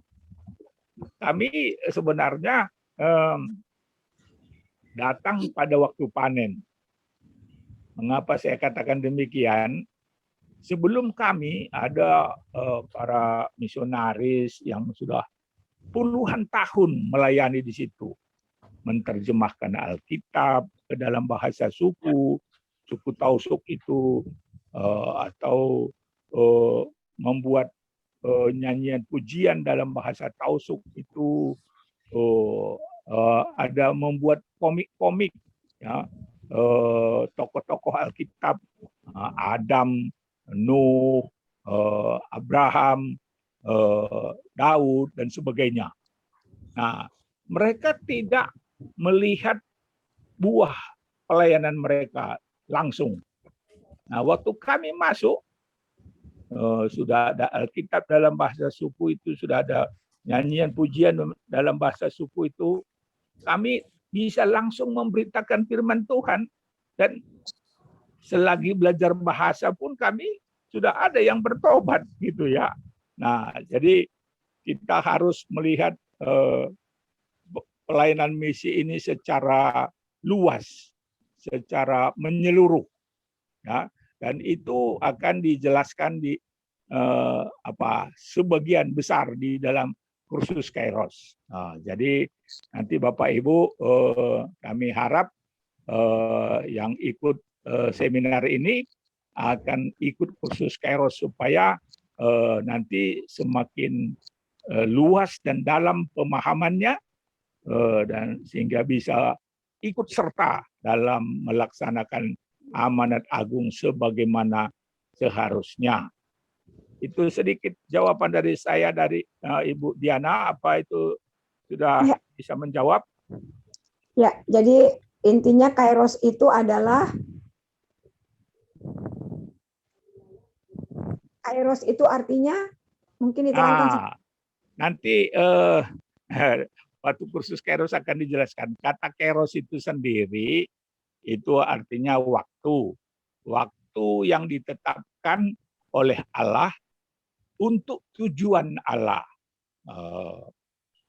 kami sebenarnya datang pada waktu panen. Mengapa saya katakan demikian? Sebelum kami ada para misionaris yang sudah puluhan tahun melayani di situ, menerjemahkan Alkitab ke dalam bahasa suku Tausuk itu, atau membuat nyanyian pujian dalam bahasa Tausuk itu, ada membuat komik-komik, ya, tokoh-tokoh Alkitab, Adam, Nuh, Abraham, Daud, dan sebagainya. Nah, mereka tidak melihat buah pelayanan mereka langsung. Nah, waktu kami masuk, sudah ada Alkitab dalam bahasa suku itu, sudah ada nyanyian pujian dalam bahasa suku itu, kami bisa langsung memberitakan firman Tuhan, dan selagi belajar bahasa pun kami sudah ada yang bertobat, gitu ya. Nah, jadi kita harus melihat pelayanan misi ini secara luas, secara menyeluruh, ya, dan itu akan dijelaskan di sebagian besar di dalam kursus Kairos. Nah, jadi nanti Bapak Ibu, kami harap yang ikut seminar ini akan ikut kursus Kairos supaya nanti semakin luas dan dalam pemahamannya, dan sehingga bisa ikut serta dalam melaksanakan amanat agung sebagaimana seharusnya. Itu sedikit jawaban dari saya, dari Ibu Diana. Apa itu sudah bisa menjawab? Ya, jadi intinya Kairos itu adalah, Kairos itu artinya mungkin diterangkan. Nanti waktu kursus Kairos akan dijelaskan. Kata Kairos itu sendiri itu artinya waktu. Waktu waktu yang ditetapkan oleh Allah untuk tujuan Allah.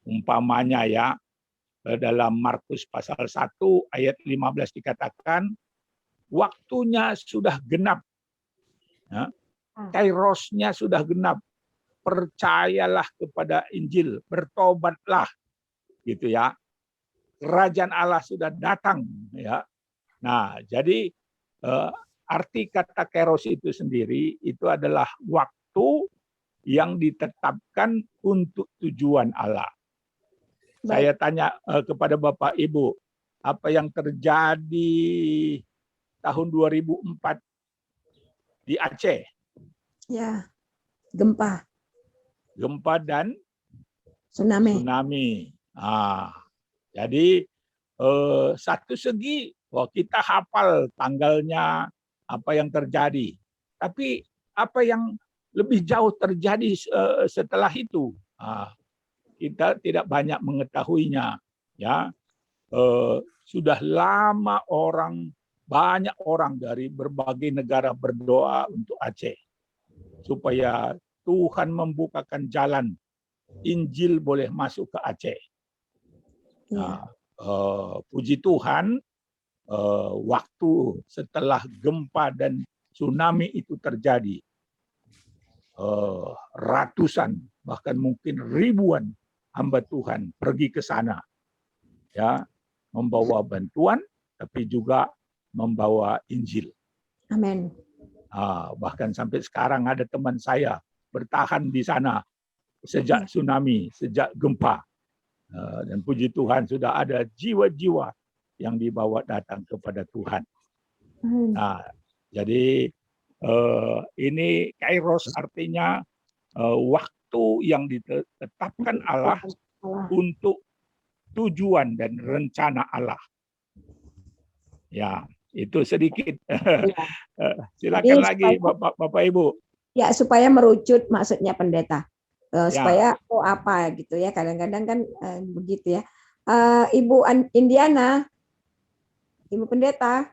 Umpamanya ya, dalam Markus pasal 1 ayat 15 dikatakan, waktunya sudah genap. Ya, kairosnya sudah genap. Percayalah kepada Injil, bertobatlah, gitu ya. Kerajaan Allah sudah datang, ya. Nah, jadi arti kata kairos itu sendiri itu adalah waktu yang ditetapkan untuk tujuan Allah. Saya tanya kepada Bapak Ibu, apa yang terjadi tahun 2004 di Aceh? Ya, gempa, Gempa dan tsunami. tsunami. Jadi satu segi kita hafal tanggalnya, apa yang terjadi. Tapi apa yang lebih jauh terjadi setelah itu, kita tidak banyak mengetahuinya. Ya, sudah lama banyak orang dari berbagai negara berdoa untuk Aceh supaya Tuhan membukakan jalan Injil boleh masuk ke Aceh. Nah, puji Tuhan, waktu setelah gempa dan tsunami itu terjadi, ratusan bahkan mungkin ribuan hamba Tuhan pergi ke sana, ya, membawa bantuan, tapi juga membawa Injil. Amin. Bahkan sampai sekarang ada teman saya bertahan di sana sejak tsunami, sejak gempa. Dan puji Tuhan sudah ada jiwa-jiwa yang dibawa datang kepada Tuhan. Nah, jadi ini kairos artinya waktu yang ditetapkan Allah untuk tujuan dan rencana Allah. Ya, itu sedikit. Silakan lagi Bapak Ibu. Ya, supaya merucut maksudnya pendeta. Supaya apa gitu ya, kadang-kadang kan begitu ya. Ibu Indiana, Ibu Pendeta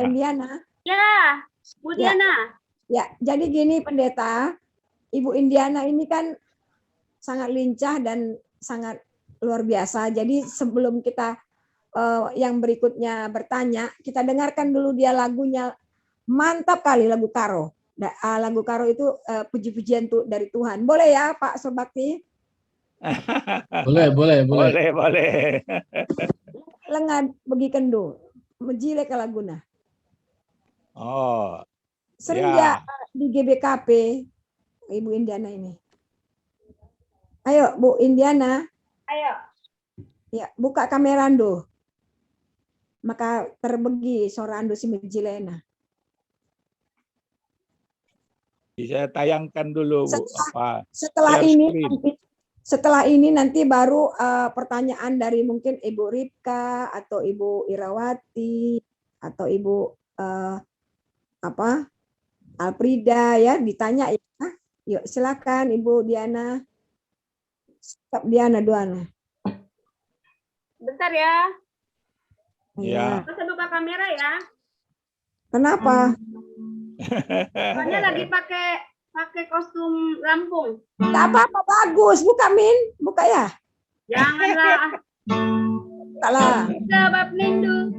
Indiana. Ya, Bu Diana. Ya, jadi gini Pendeta, Ibu Indiana ini kan sangat lincah dan sangat luar biasa. Jadi sebelum kita yang berikutnya bertanya, kita dengarkan dulu dia lagunya. Mantap kali lagu Karo. Lagu Karo itu puji-pujian dari Tuhan. Boleh ya Pak Sobakti? Boleh. Lengad bagi kendo, menjilek ke laguna. Sering ya di GBKP, Ibu Indiana ini. Ayo Bu Indiana. Ayo. Ya, buka kamera Ando. Maka terbegi suara Ando si menjilena. Saya tayangkan dulu Bu, setelah ini nanti baru pertanyaan dari mungkin Ibu Ripka atau Ibu Irawati atau Ibu Alprida ya ditanya ya. Yuk silakan Ibu Diana. Stop Diana Duana. Bentar ya. Ya. Bisa buka kamera ya. Kenapa? Soalnya lagi pakai kostum Lampung. Enggak apa-apa, bagus. Buka Min, buka ya. Janganlah. Salah. Sebab nindu,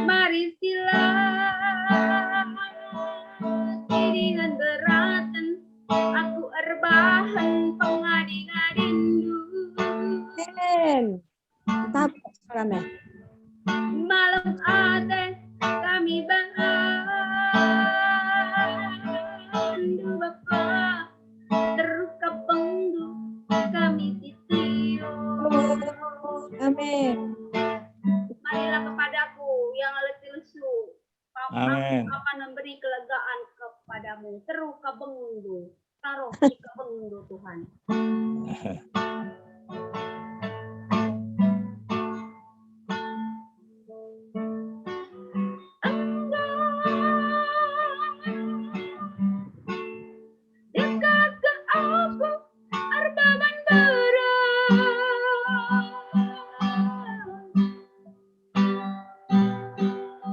mari sila. Dengan beratan, aku erbahan pengadi-ngadindu. Tapi sekarang malam ate kami bandu bapa terus kapengdu kami sitio. Amin. Marilah kepadaku yang letih lesu. Amin. Aku akan memberi kelegaan kepadamu. Teru kabengdu, taruh di kabengdu Tuhan.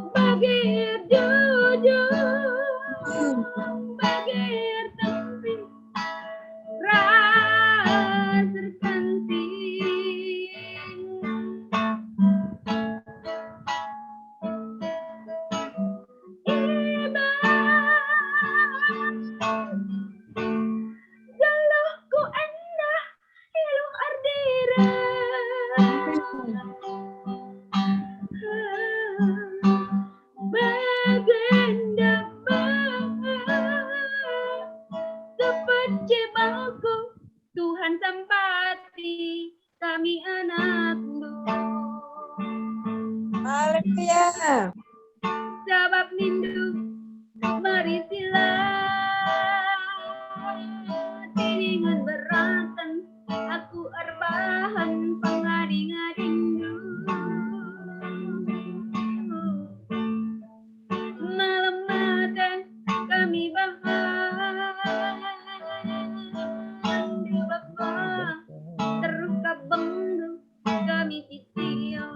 Bagi Ciptaku Tuhan sempati kami anak-Mu. Haleluya. Sebab nindu mari silah tiningan beratan aku arbahan pengading-adingdu. Malam mata kami bahan di Bapa terus kabengdu kami titio.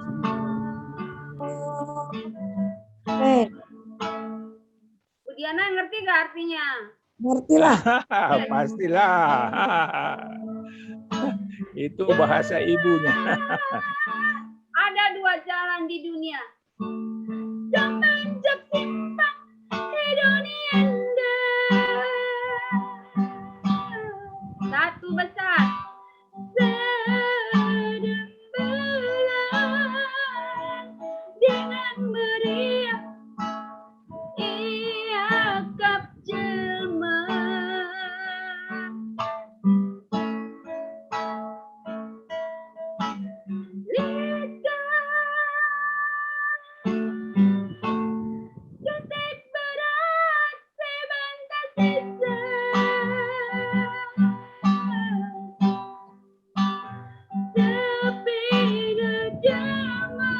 Diana ngerti gak artinya? Ngertilah. Pastilah. Itu bahasa ibunya. Ada dua jalan di dunia. Semenjak simpang di dunia anda. Satu besar. Sedembelan dengan meriah. Ia kap jelma. Ketik berat sebentar sisa. Tapi ngejama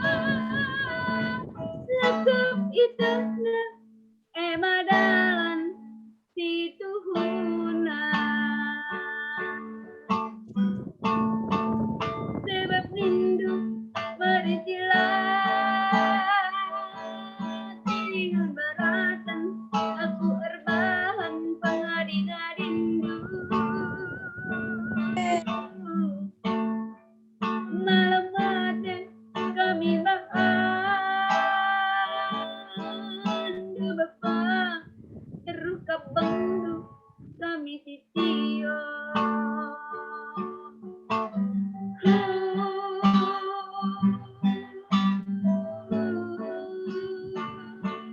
Lekep itu emadalan situhuna. Sebab rindu berisilah tiningan beratan aku erbahan pengading-adingdu. Malam mata kami bahan di Bapa terus kabengdu kami titio.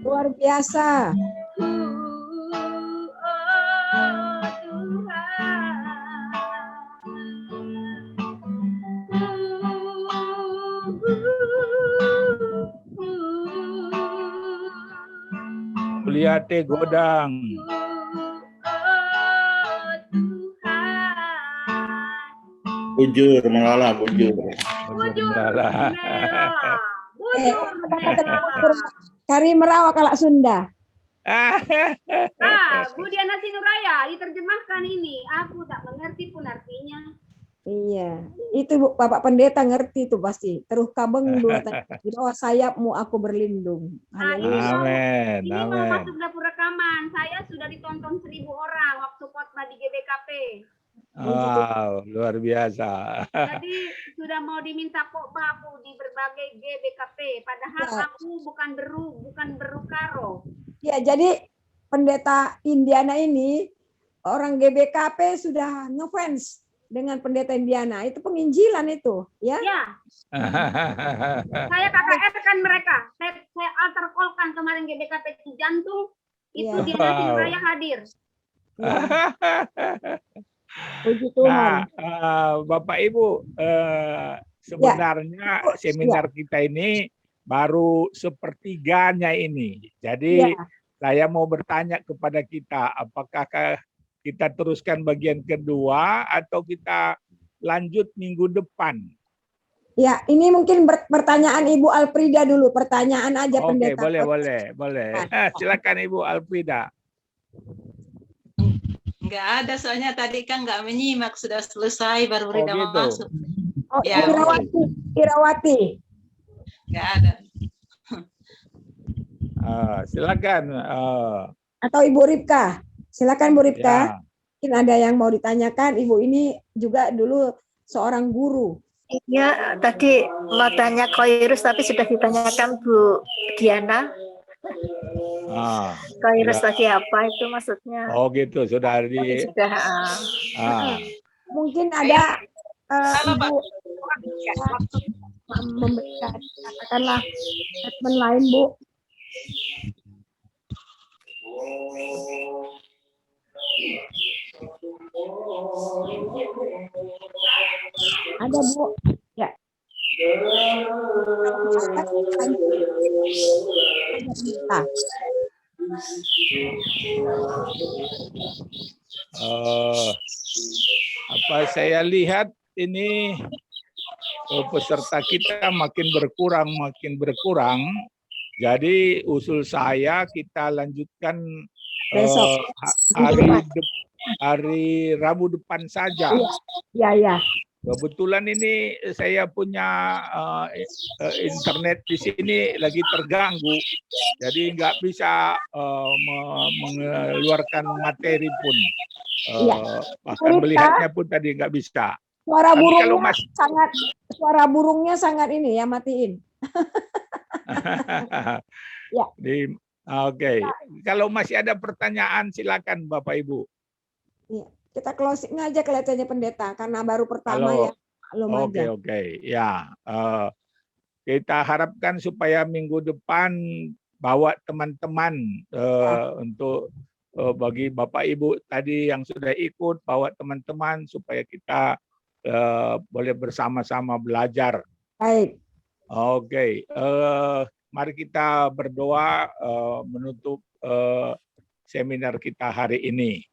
Luar biasa. Kuliah teh godang. Bujur, mengalah bujur. Bujur Lah. Nela. Bujur Nela. Kari merawak kalak Sunda. Ah, Bu Diana Sinuraya, diterjemahkan ini. Aku tak mengerti pun artinya. Iya, itu Bu, Bapak Pendeta ngerti itu pasti. Terus kabeng dua di bawah sayapmu aku berlindung. Haleluya. Amin. Ini mau Amin. masuk dapur rekaman. Saya sudah ditonton 1000 orang waktu khotbah di GBKP. Wow, luar biasa. Jadi sudah mau diminta khotbah aku di berbagai GBKP. Padahal Ya. aku bukan beru karo. Ya, jadi Pendeta Indiana ini orang GBKP sudah ngefans dengan Pendeta Indiana. Itu penginjilan itu, ya. Ya, saya KKR kan mereka. Saya alter call kan kemarin GBKP di Jantung. Itu Ya. Diana Sinuraya hadir. Puji Tuhan. Nah, Bapak Ibu, sebenarnya seminar kita ini baru sepertiganya ini. Jadi Ya. saya mau bertanya kepada kita, apakah kita teruskan bagian kedua atau kita lanjut minggu depan? Ya, ini mungkin pertanyaan Ibu Alfrida dulu. Pertanyaan aja Oke, Pendeta. boleh. Silakan Ibu Alfrida. Nggak ada, soalnya tadi kan nggak menyimak, sudah selesai baru Rida mau gitu. masuk. Oh, Ya, Irawati. Nggak ada. Silakan. Atau Ibu Ripka. Silakan Bu Ripka. Ya. Mungkin ada yang mau ditanyakan. Ibu ini juga dulu seorang guru. Iya, tadi mau tanya Koirus tapi sudah ditanyakan Bu Diana. Koirus Ya. tadi apa itu maksudnya? Oh gitu, sudah di. Sudah. Mungkin ada Halo, Pak. Ibu memberikan katakanlah statement lain, Bu. Ada Bu. Ya. Nah, Apa saya lihat ini peserta kita makin berkurang. Jadi usul saya kita lanjutkan besok. hari Rabu depan saja. Ya, ya. Kebetulan ini saya punya internet di sini lagi terganggu, jadi nggak bisa mengeluarkan materi pun, bahkan melihatnya pun tadi nggak bisa. Suara Tapi burungnya kalau suara burungnya sangat ini ya, matiin. Ya. Oke. Kalau masih ada pertanyaan silakan Bapak Ibu. Iya. Kita closing aja kelihatannya pendeta karena baru pertama ya. Oke. Ya, kita harapkan supaya minggu depan bawa teman-teman untuk bagi Bapak Ibu tadi yang sudah ikut, bawa teman-teman supaya kita boleh bersama-sama belajar. Baik. Oke. Mari kita berdoa menutup seminar kita hari ini.